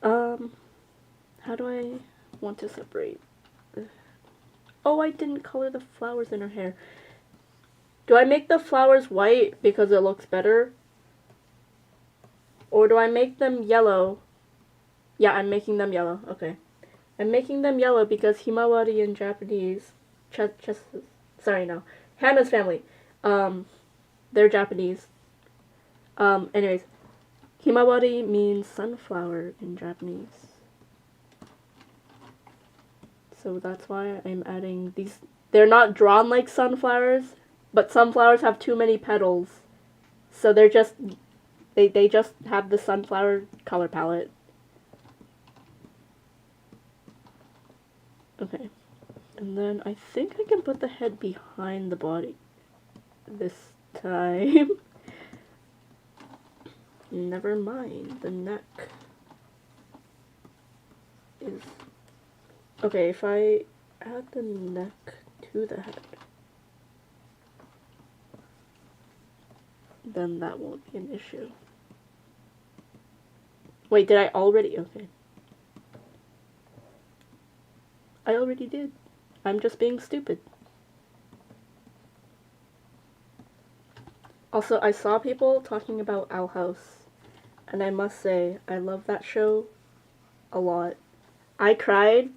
How do I want to separate? Oh, I didn't color the flowers in her hair. Do I make the flowers white because it looks better? Or do I make them yellow? Yeah, I'm making them yellow. Okay. I'm making them yellow because Himawari in Japanese... Sorry, no. Hannah's family. They're Japanese. Anyways. Himawari means sunflower in Japanese. So that's why I'm adding these. They're not drawn like sunflowers, but sunflowers have too many petals. So they're just, they just have the sunflower color palette. Okay. And then I think I can put the head behind the body this time. Never mind, the neck is... Okay, if I add the neck to the head, then that won't be an issue. Wait, did I already? Okay. I already did. I'm just being stupid. Also, I saw people talking about Owl House, and I must say, I love that show a lot. I cried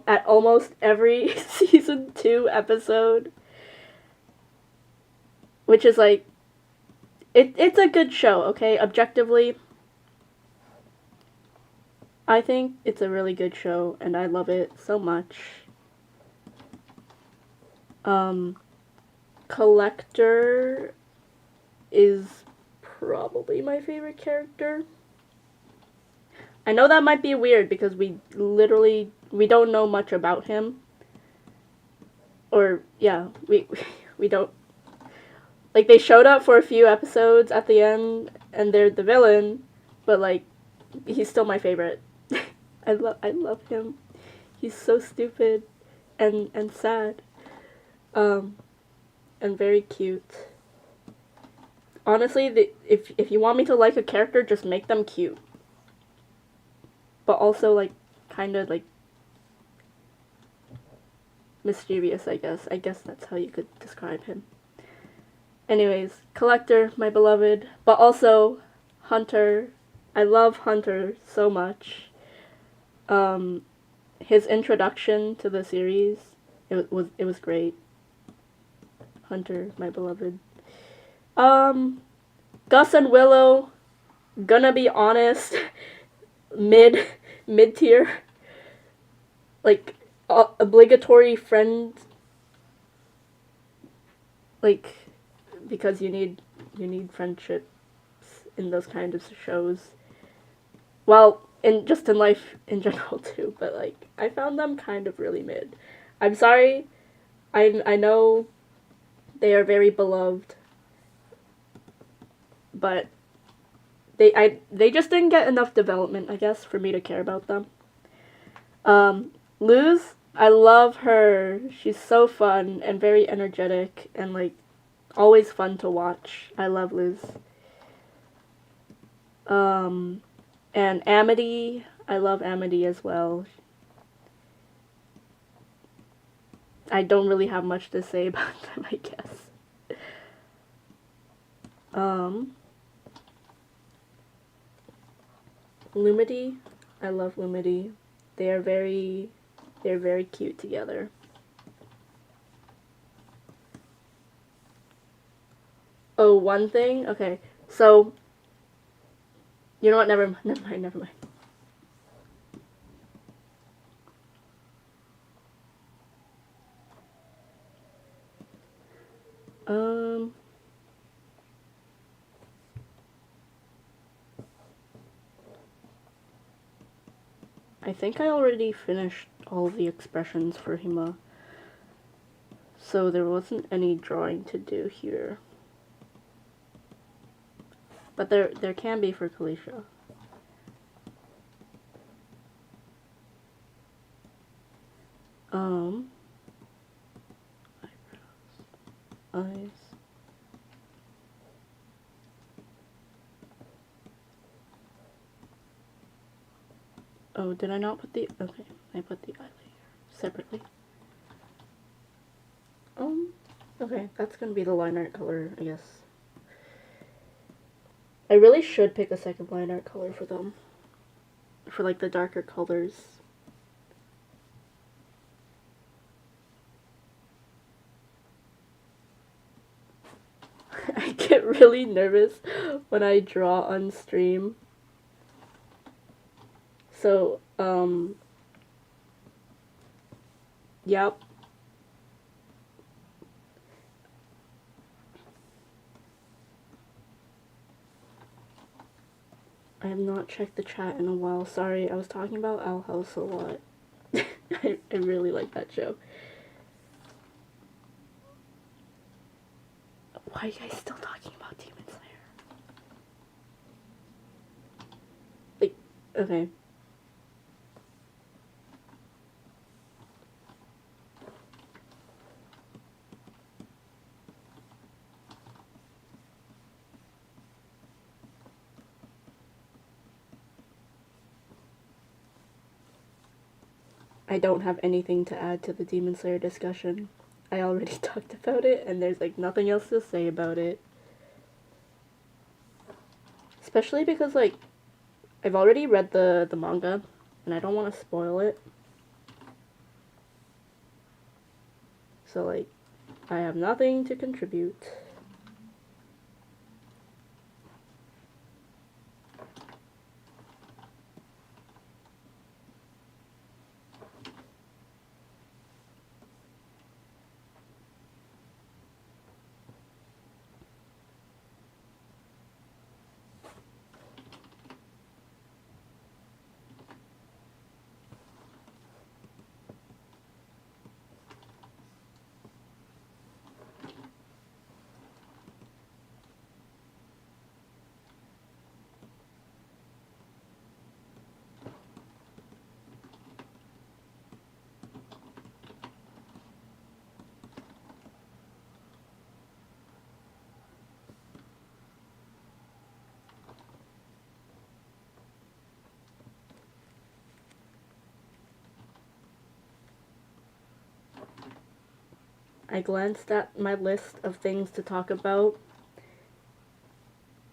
at almost every season 2 episode, which is like, it's a good show, okay? Objectively, I think it's a really good show, and I love it so much. Collector is probably my favorite character. I know that might be weird because we don't know much about him. Or, yeah, we don't. Like, they showed up for a few episodes at the end, and they're the villain, but, like, he's still my favorite. I love him. He's so stupid and sad. And very cute. Honestly, if you want me to like a character, just make them cute. But also, like, kind of, like, mischievous, I guess. I guess that's how you could describe him. Anyways, Collector, my beloved. But also, Hunter. I love Hunter so much. His introduction to the series, it was great. Hunter, my beloved. Gus and Willow, gonna be honest, mid tier. Like, obligatory friend. Like, because you need friendships in those kinds of shows. Well, in life in general too, but like, I found them kind of really mid. I'm sorry. I know they are very beloved, but they just didn't get enough development, I guess, for me to care about them. Luz, I love her. She's so fun and very energetic and, like, always fun to watch. I love Luz. And Amity, I love Amity as well. I don't really have much to say about them, I guess. Lumity, I love Lumity. They're very cute together. Oh, one thing? Okay, so, you know what, never mind. I think I already finished all the expressions for Hima, so there wasn't any drawing to do here. But there can be for Kalisha. Eyes. Oh, did I not put the... Okay, I put the eye layer separately. Okay, that's gonna be the line art color, I guess. I really should pick a second line art color for them. For, like, the darker colors. I get really nervous when I draw on stream. So, yep. I have not checked the chat in a while. Sorry, I was talking about Owl House a lot. I really like that show. Why are you guys still talking about Demon Slayer? Like, okay. I don't have anything to add to the Demon Slayer discussion. I already talked about it, and there's, like, nothing else to say about it. Especially because, like, I've already read the manga, and I don't want to spoil it. So, like, I have nothing to contribute. I glanced at my list of things to talk about,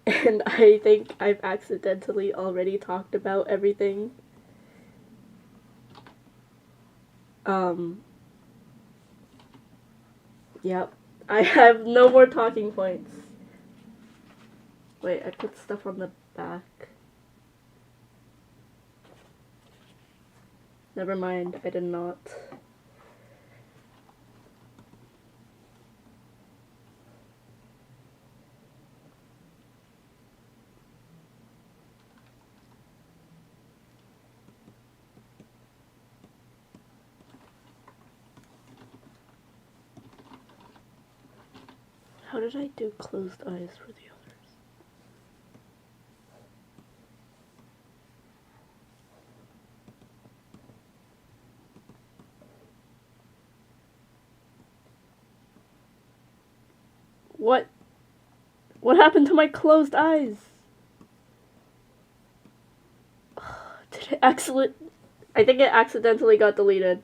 and I think I've accidentally already talked about everything. Yep. I have no more talking points. Wait, I put stuff on the back. Never mind, I did not. How did I do closed eyes for the others? What? What happened to my closed eyes? Did it I think it accidentally got deleted.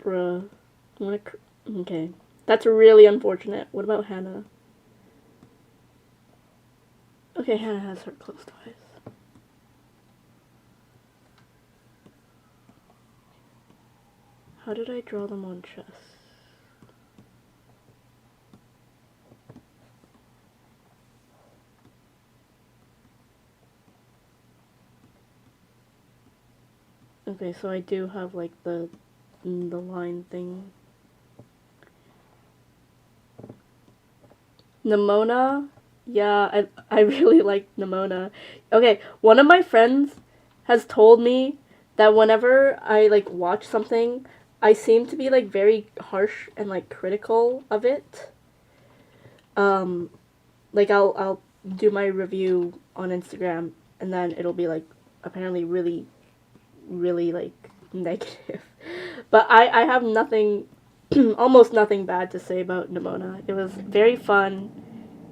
Bruh. Okay. That's really unfortunate. What about Hannah? Okay, Hannah has her closed eyes. How did I draw them on chess? Okay, so I do have like the line thing. Nimona? Yeah, I really like Nimona. Okay, one of my friends has told me that whenever I like watch something, I seem to be like very harsh and like critical of it. Like I'll do my review on Instagram and then it'll be like apparently really like negative. But I have nothing almost nothing bad to say about Nimona. It was very fun.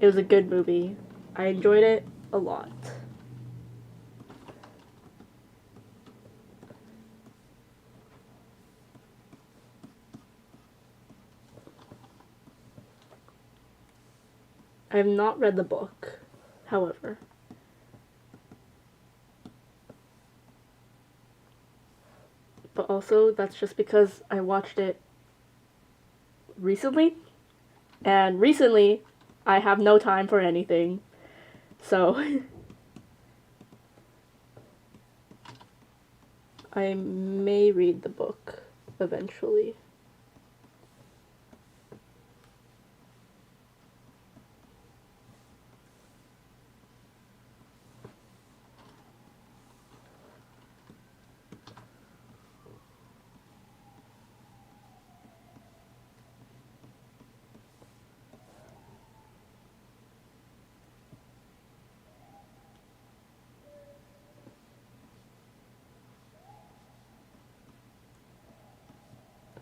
It was a good movie. I enjoyed it a lot. I have not read the book, however. But also, that's just because I watched it recently. And recently, I have no time for anything. So, I may read the book eventually.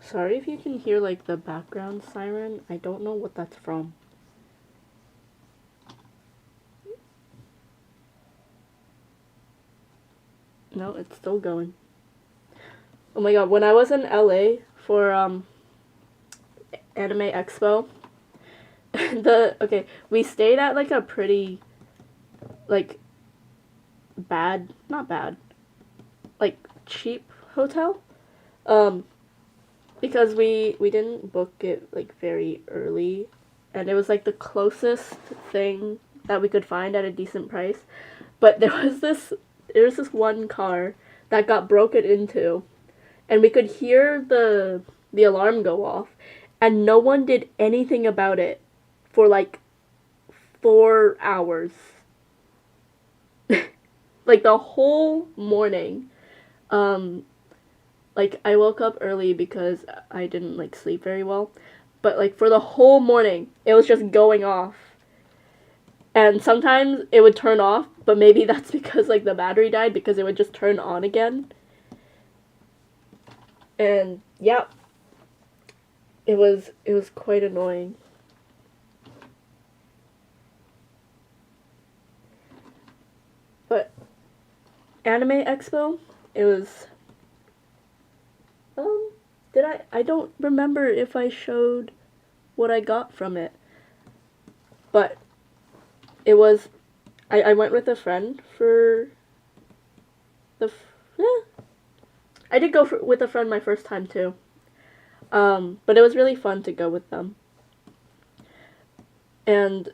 Sorry if you can hear like the background siren. I don't know what that's from. No, it's still going. Oh my god, when I was in LA for Anime Expo, we stayed at like a pretty like not bad. like cheap hotel. Um, because we didn't book it like very early, and it was like the closest thing that we could find at a decent price. But there was this one car that got broken into, and we could hear the alarm go off, and no one did anything about it for like 4 hours. Like the whole morning. Um, like I woke up early because I didn't like sleep very well, but like for the whole morning it was just going off. And sometimes it would turn off, but maybe that's because like the battery died, because it would just turn on again. And yeah, it was quite annoying. But Anime Expo, it was did I don't remember if I showed what I got from it. But it was I went with a friend for I did go with a friend my first time too. But it was really fun to go with them. And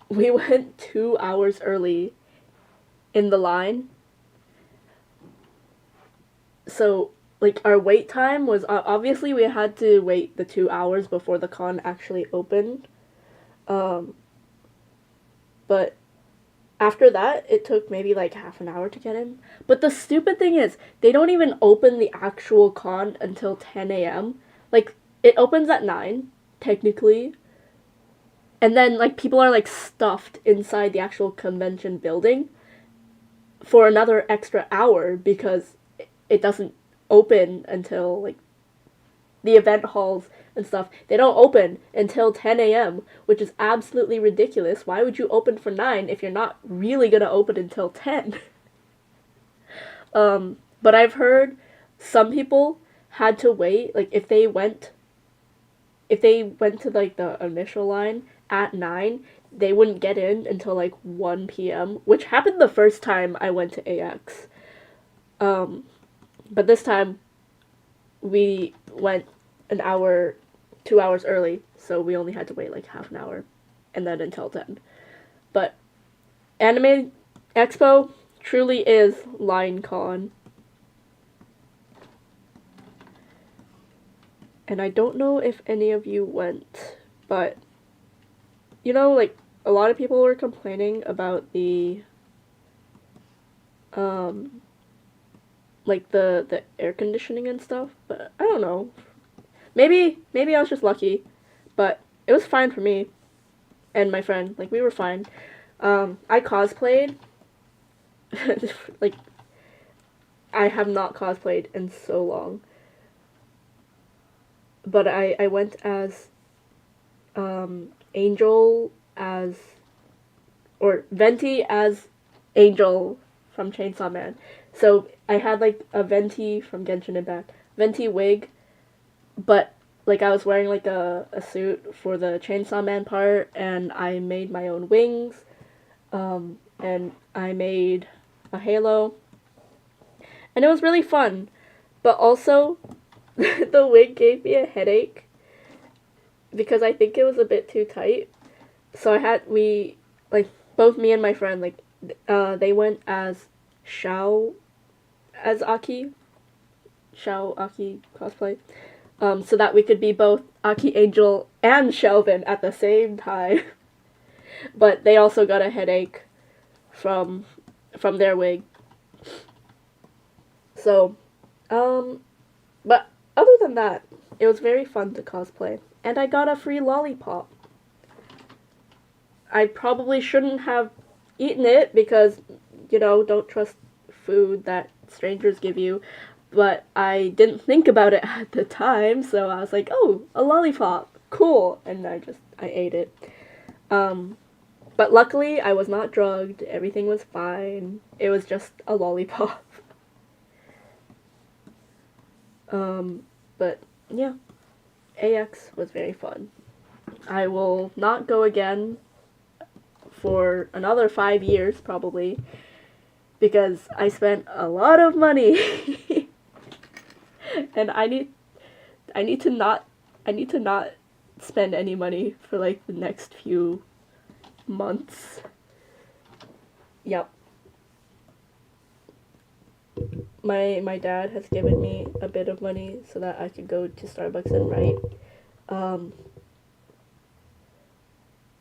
we went 2 hours early in the line. So, like, our wait time was obviously we had to wait the 2 hours before the con actually opened. Um, but after that, it took maybe like half an hour to get in. But the stupid thing is, they don't even open the actual con until 10 a.m. Like, it opens at 9, technically. And then, like, people are, like, stuffed inside the actual convention building for another extra hour because it doesn't open until, like, the event halls and stuff. They don't open until 10 a.m., which is absolutely ridiculous. Why would you open for 9 if you're not really gonna open until 10? But I've heard some people had to wait, like, if they went to, like, the initial line at 9, they wouldn't get in until, like, 1 p.m., which happened the first time I went to AX. But this time, we went an hour, 2 hours early, so we only had to wait, like, half an hour, and then until 10. But Anime Expo truly is LineCon. And I don't know if any of you went, but, you know, like, a lot of people were complaining about the, like, the air conditioning and stuff, but I don't know. Maybe I was just lucky, but it was fine for me and my friend. Like, we were fine. I cosplayed. Like, I have not cosplayed in so long. But I went as Angel or Venti as Angel from Chainsaw Man. So I had like a Venti from Genshin Impact, Venti wig, but like I was wearing like a suit for the Chainsaw Man part, and I made my own wings, and I made a halo, and it was really fun. But also, the wig gave me a headache because I think it was a bit too tight. So like, both me and my friend, like, they went as Shao, as Aki, Shao Aki cosplay, so that we could be both Aki Angel and Shelvin at the same time. But they also got a headache from their wig. So, but other than that, it was very fun to cosplay. And I got a free lollipop. I probably shouldn't have eaten it because, you know, don't trust food that strangers give you. But I didn't think about it at the time, so I was like, oh, a lollipop. Cool. And I ate it. But luckily, I was not drugged. Everything was fine. It was just a lollipop. But yeah, AX was very fun. I will not go again for another 5 years, probably. because I spent a lot of money and I need to not spend any money for like the next few months. Yep. My dad has given me a bit of money so that I could go to Starbucks and write.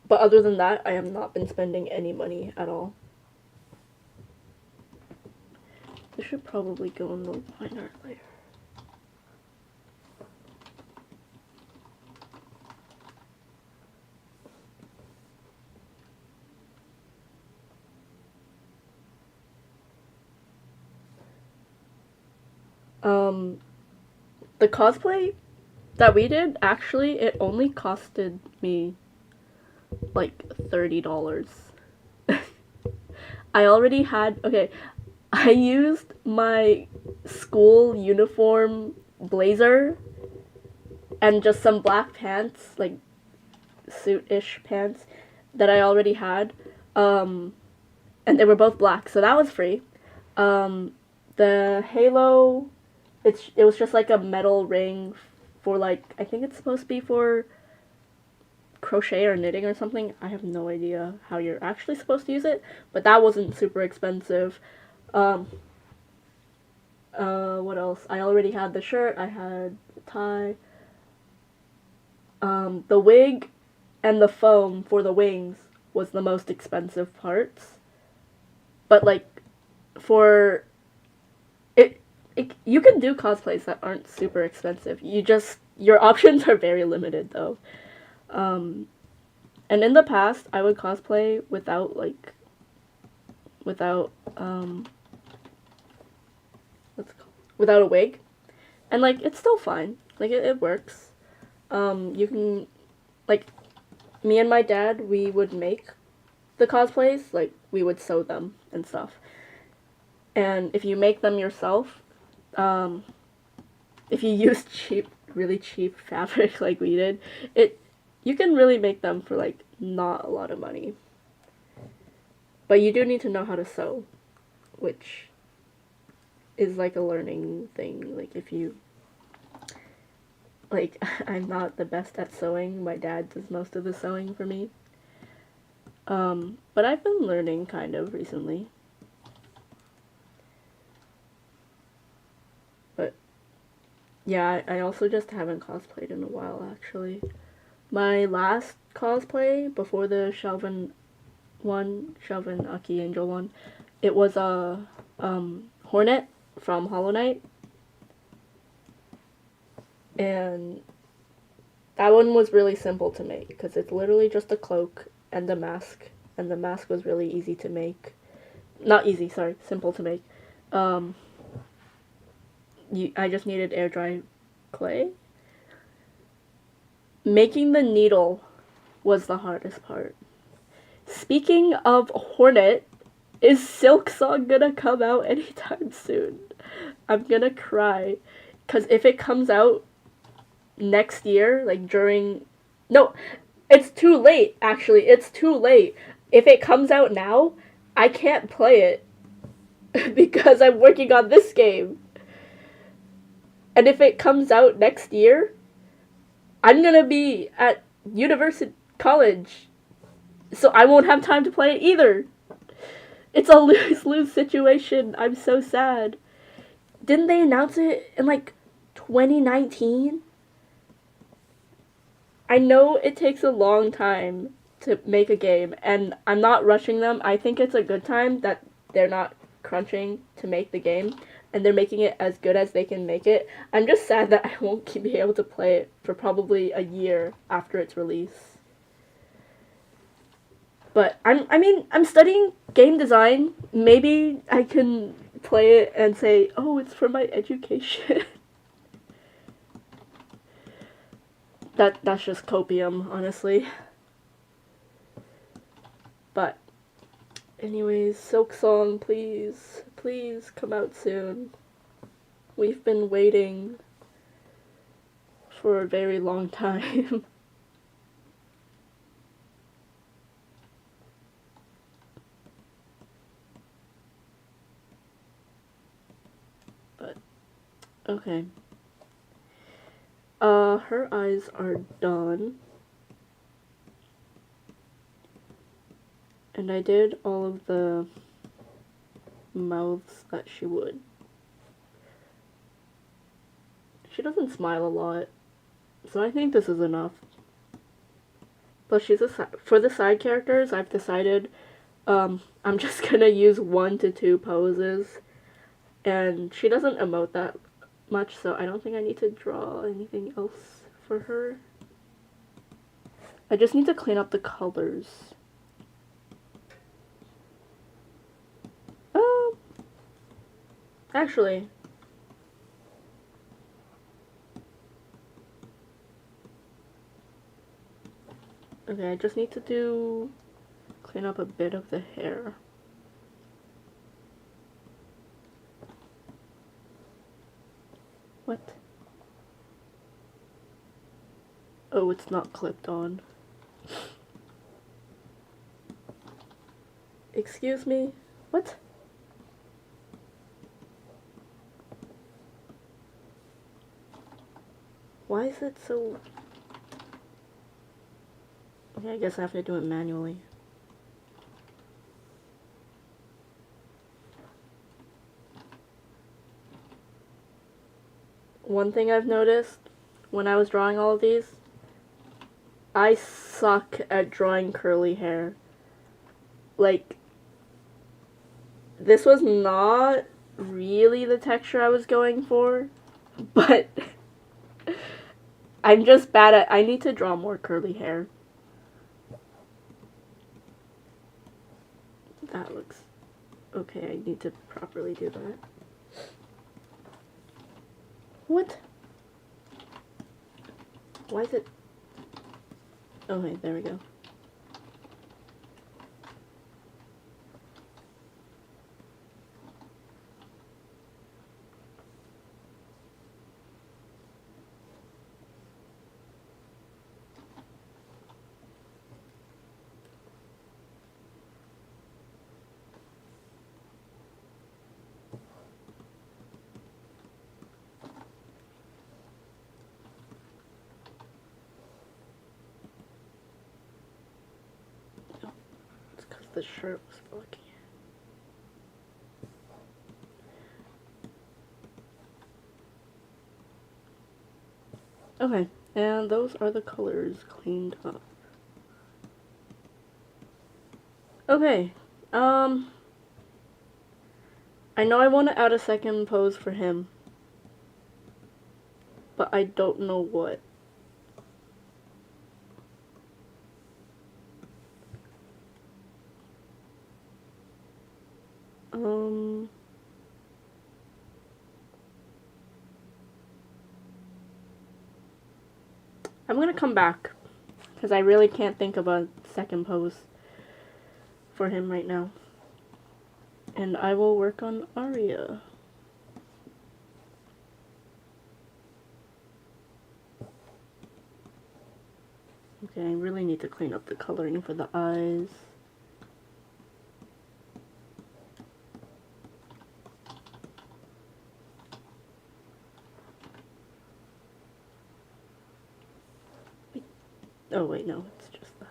But other than that, I have not been spending any money at all. This should probably go in the line art layer. The cosplay that we did, actually, it only costed me like $30. I already had, okay, I used my school uniform blazer and just some black pants, like suit-ish pants that I already had, and they were both black, so that was free. The halo, it was just like a metal ring for like, I think it's supposed to be for crochet or knitting or something. I have no idea how you're actually supposed to use it, but that wasn't super expensive. What else? I already had the shirt, I had the tie. The wig and the foam for the wings was the most expensive parts. But like, for you can do cosplays that aren't super expensive. Your options are very limited though. And in the past, I would cosplay without without a wig, and like it's still fine. Like it works. You can, like, me and my dad, we would make the cosplays, like we would sew them and stuff. And if you make them yourself, if you use really cheap fabric like we did, you can really make them for like not a lot of money. But you do need to know how to sew, which is like a learning thing. Like if you, like, I'm not the best at sewing. My dad does most of the sewing for me. But I've been learning kind of recently. But yeah, I also just haven't cosplayed in a while, actually. My last cosplay before the Shelvin Aki Angel one, it was a Hornet from Hollow Knight. And that one was really simple to make because it's literally just a cloak and a mask, and the mask was really easy to make. Not easy, sorry, simple to make. I just needed air dry clay. Making the needle was the hardest part. Speaking of Hornet, is Silksong gonna come out anytime soon? I'm gonna cry. Because if it comes out next year, like no, it's too late, actually. It's too late. If it comes out now, I can't play it because I'm working on this game. And if it comes out next year, I'm gonna be at university college, so I won't have time to play it either. It's a lose-lose situation. I'm so sad. Didn't they announce it in like 2019? I know it takes a long time to make a game, and I'm not rushing them. I think it's a good time that they're not crunching to make the game, and they're making it as good as they can make it. I'm just sad that I won't be able to play it for probably a year after its release. But I'm studying game design. Maybe I can play it and say, oh, it's for my education. That's just copium, honestly. But anyways, Silksong, please come out soon. We've been waiting for a very long time. Okay. Her eyes are done. And I did all of the mouths that she would. She doesn't smile a lot, so I think this is enough. But for the side characters, I've decided I'm just gonna use 1 to 2 poses, and she doesn't emote that much, so I don't think I need to draw anything else for her. I just need to clean up the colors. Actually, okay, I just need to clean up a bit of the hair. What? Oh, it's not clipped on. Excuse me? What? Why is it so... Okay, I guess I have to do it manually. One thing I've noticed when I was drawing all of these, I suck at drawing curly hair. Like, this was not really the texture I was going for, but I'm just bad at... I need to draw more curly hair. That looks... Okay, I need to properly do that. What? Why is it... Okay, there we go. The shirt was blocking it. Okay, and those are the colors cleaned up. Okay, I know I want to add a second pose for him, but I don't know what. I'm gonna come back, because I really can't think of a second pose for him right now. And I will work on Aria. Okay, I really need to clean up the coloring for the eyes. Oh wait, no, it's just that.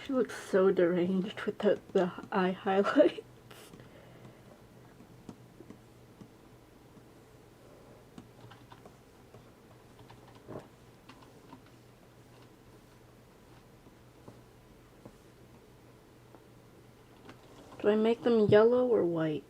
She looks so deranged with the eye highlights. Do I make them yellow or white?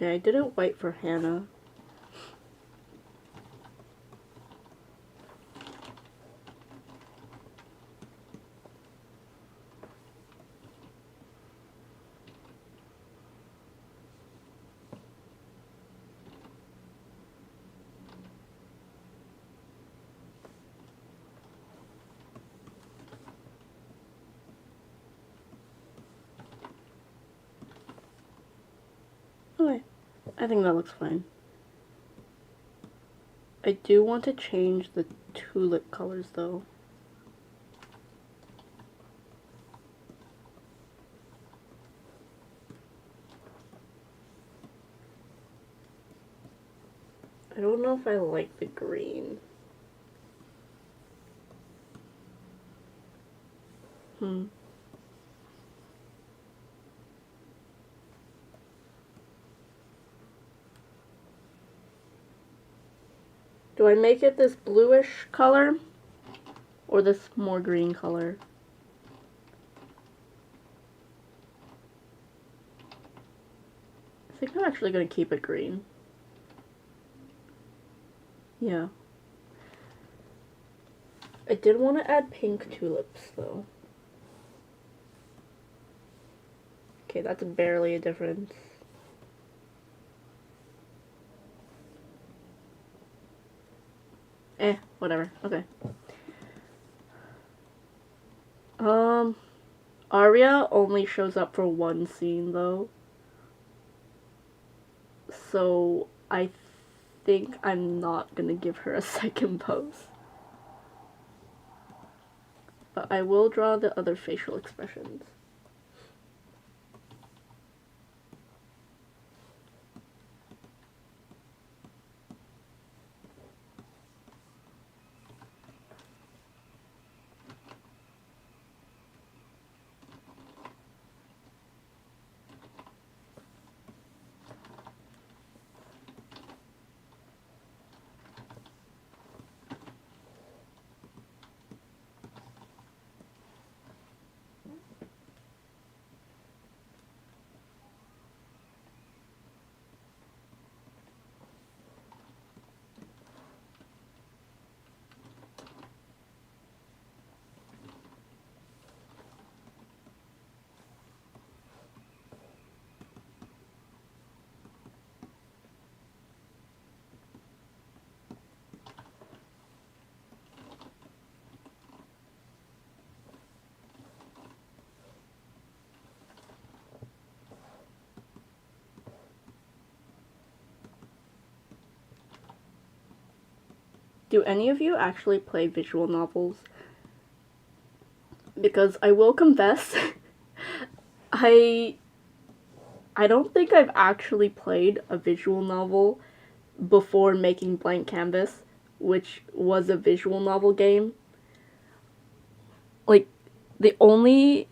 Okay, I didn't white for Hannah. Okay, I think that looks fine. I do want to change the tulip colors though. I don't know if I like the green. Do I make it this bluish color or this more green color? I think I'm actually going to keep it green. Yeah. I did want to add pink tulips though. Okay, that's barely a difference. Whatever. Okay. Arya only shows up for one scene though. So I think I'm not gonna give her a second pose. But I will draw the other facial expressions. Do any of you actually play visual novels? Because I will confess, I don't think I've actually played a visual novel before making Blank Canvas, which was a visual novel game. Like, the only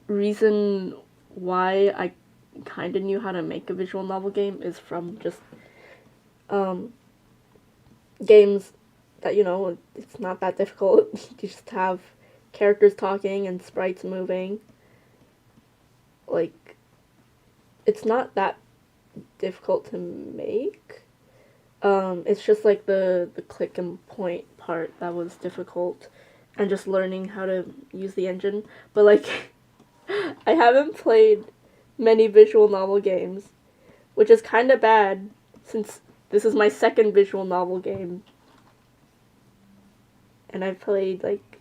reason why I kind of knew how to make a visual novel game is from just games that, you know, it's not that difficult. You just have characters talking and sprites moving. Like, it's not that difficult to make. It's just like the click and point part that was difficult, and just learning how to use the engine. But like, I haven't played many visual novel games, which is kind of bad since this is my second visual novel game. And I've played like,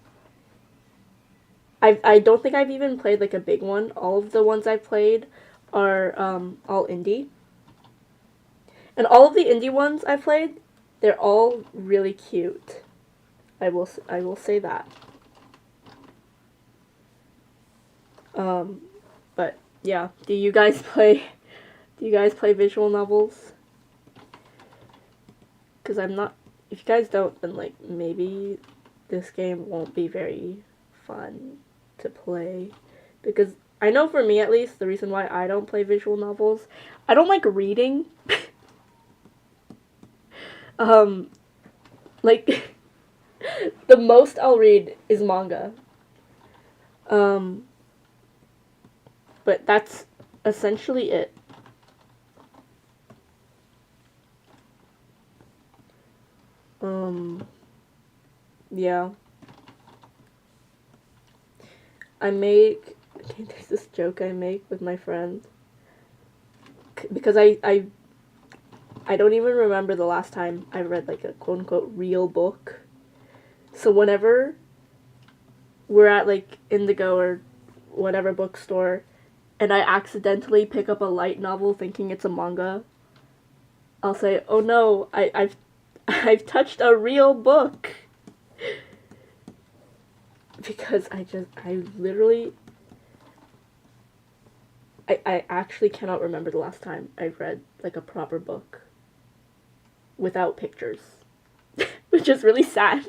I don't think I've even played like a big one. All of the ones I've played are all indie. And all of the indie ones I played, they're all really cute. I will say that. But yeah, do you guys play visual novels? Because I'm not, if you guys don't, then like maybe this game won't be very fun to play. Because I know for me at least, the reason why I don't play visual novels, I don't like reading. Like, the most I'll read is manga. But that's essentially it. Yeah. There's this joke I make with my friend. Because I don't even remember the last time I read, like, a quote-unquote real book. So whenever we're at, like, Indigo or whatever bookstore, and I accidentally pick up a light novel thinking it's a manga, I'll say, "Oh no, I've touched a real book." Because I literally, I actually cannot remember the last time I read, like, a proper book without pictures. Which is really sad.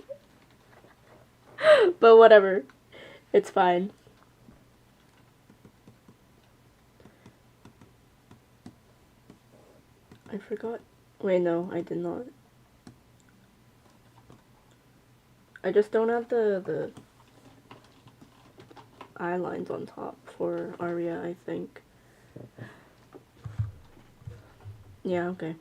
But whatever. It's fine. I forgot. Wait, no, I did not. I just don't have the eye lines on top for Aria, I think. Yeah, okay.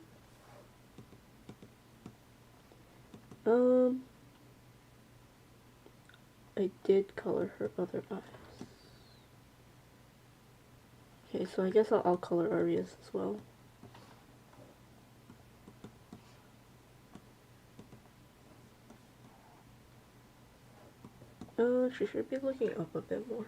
I did color her other eyes. Okay, so I guess I'll color Aria's as well. She should be looking up a bit more.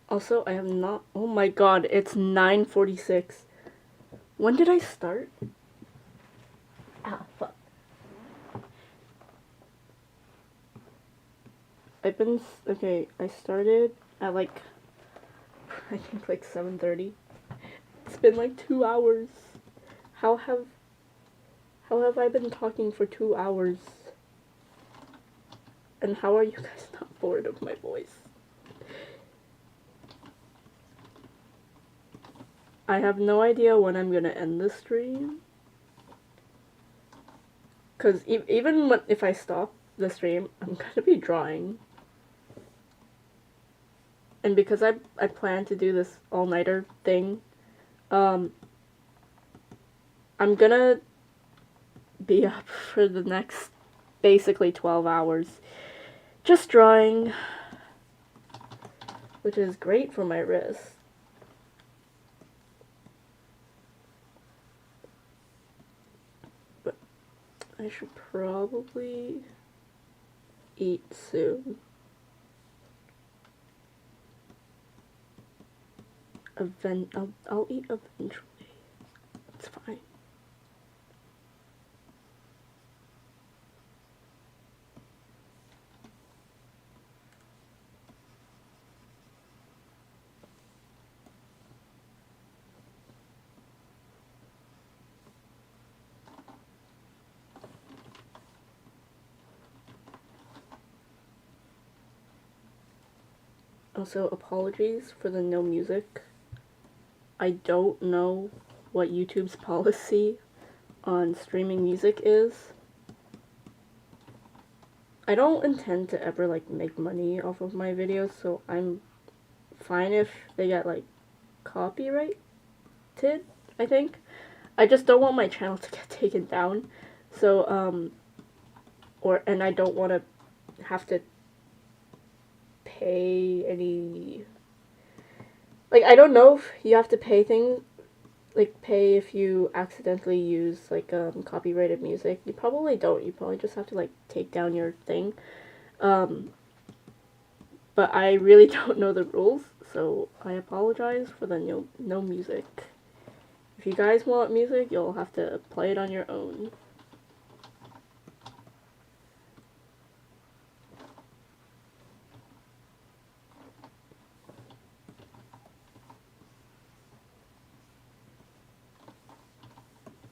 Also, I have not... Oh my god, it's 9:46. When did I start? Ah, fuck. Okay, I started at, like, I think, like, 7:30. It's been, like, 2 hours. How have I been talking for 2 hours? And how are you guys not bored of my voice? I have no idea when I'm gonna end this stream. Because even if I stop the stream, I'm gonna be drawing. And because I plan to do this all-nighter thing, I'm gonna be up for the next basically 12 hours just drawing, which is great for my wrist. But I should probably eat soon. I'll eat eventually. It's fine. Also, apologies for the no music. I don't know what YouTube's policy on streaming music is. I don't intend to ever, like, make money off of my videos, so I'm fine if they get, like, copyrighted, I think. I just don't want my channel to get taken down, so, and I don't want to have to pay any, like, I don't know if you have to pay pay if you accidentally use, like, copyrighted music. You probably don't. You probably just have to, like, take down your thing. But I really don't know the rules, so I apologize for the no music. If you guys want music, you'll have to play it on your own.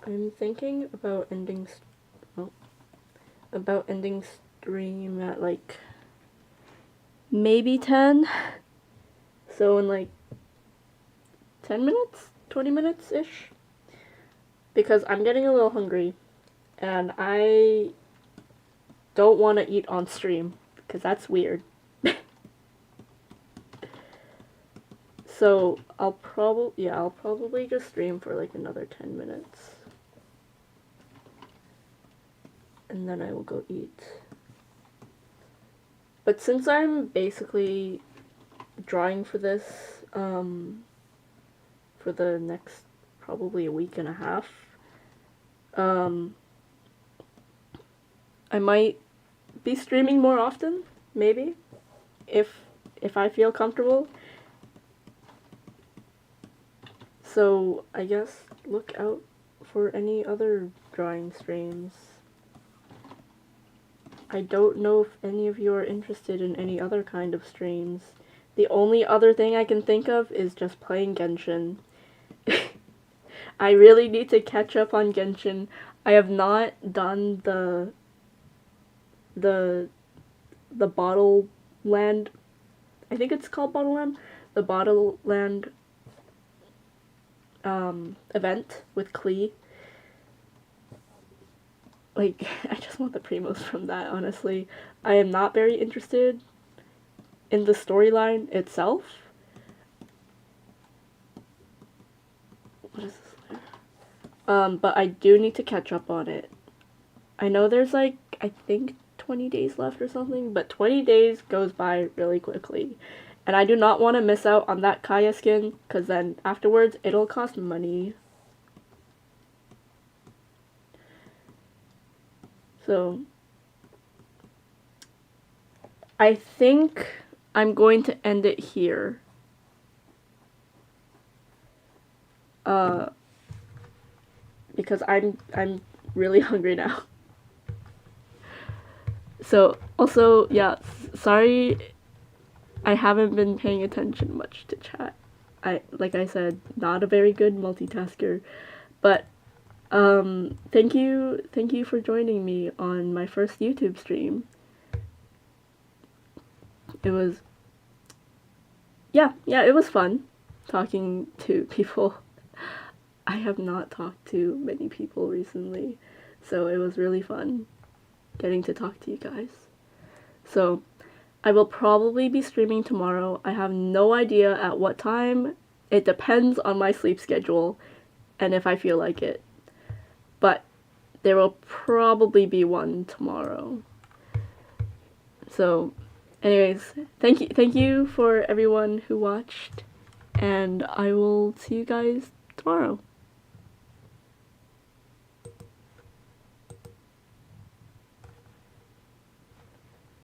I'm thinking about ending stream at like maybe 10. So in like 10 minutes, 20 minutes ish, because I'm getting a little hungry and I don't want to eat on stream because that's weird. So I'll probably just stream for like another 10 minutes. And then I will go eat. But since I'm basically drawing for this, for the next probably a week and a half, I might be streaming more often, maybe, if I feel comfortable. So I guess look out for any other drawing streams. I don't know if any of you are interested in any other kind of streams. The only other thing I can think of is just playing Genshin. I really need to catch up on Genshin. I have not done the Bottle Land, I think it's called Bottle Land, the Bottle Land event with Klee. Like, I just want the primos from that, honestly. I am not very interested in the storyline itself. What is this? But I do need to catch up on it. I know there's like, I think 20 days left or something, but 20 days goes by really quickly. And I do not want to miss out on that Kaya skin, because then afterwards it'll cost money. So, I think I'm going to end it here. Because I'm really hungry now. So, also, yeah, sorry I haven't been paying attention much to chat. Like I said, not a very good multitasker, but thank you for joining me on my first YouTube stream. It was, yeah, it was fun talking to people. I have not talked to many people recently, so it was really fun getting to talk to you guys. So, I will probably be streaming tomorrow. I have no idea at what time. It depends on my sleep schedule and if I feel like it. But there will probably be one tomorrow. So, anyways, thank you for everyone who watched, and I will see you guys tomorrow.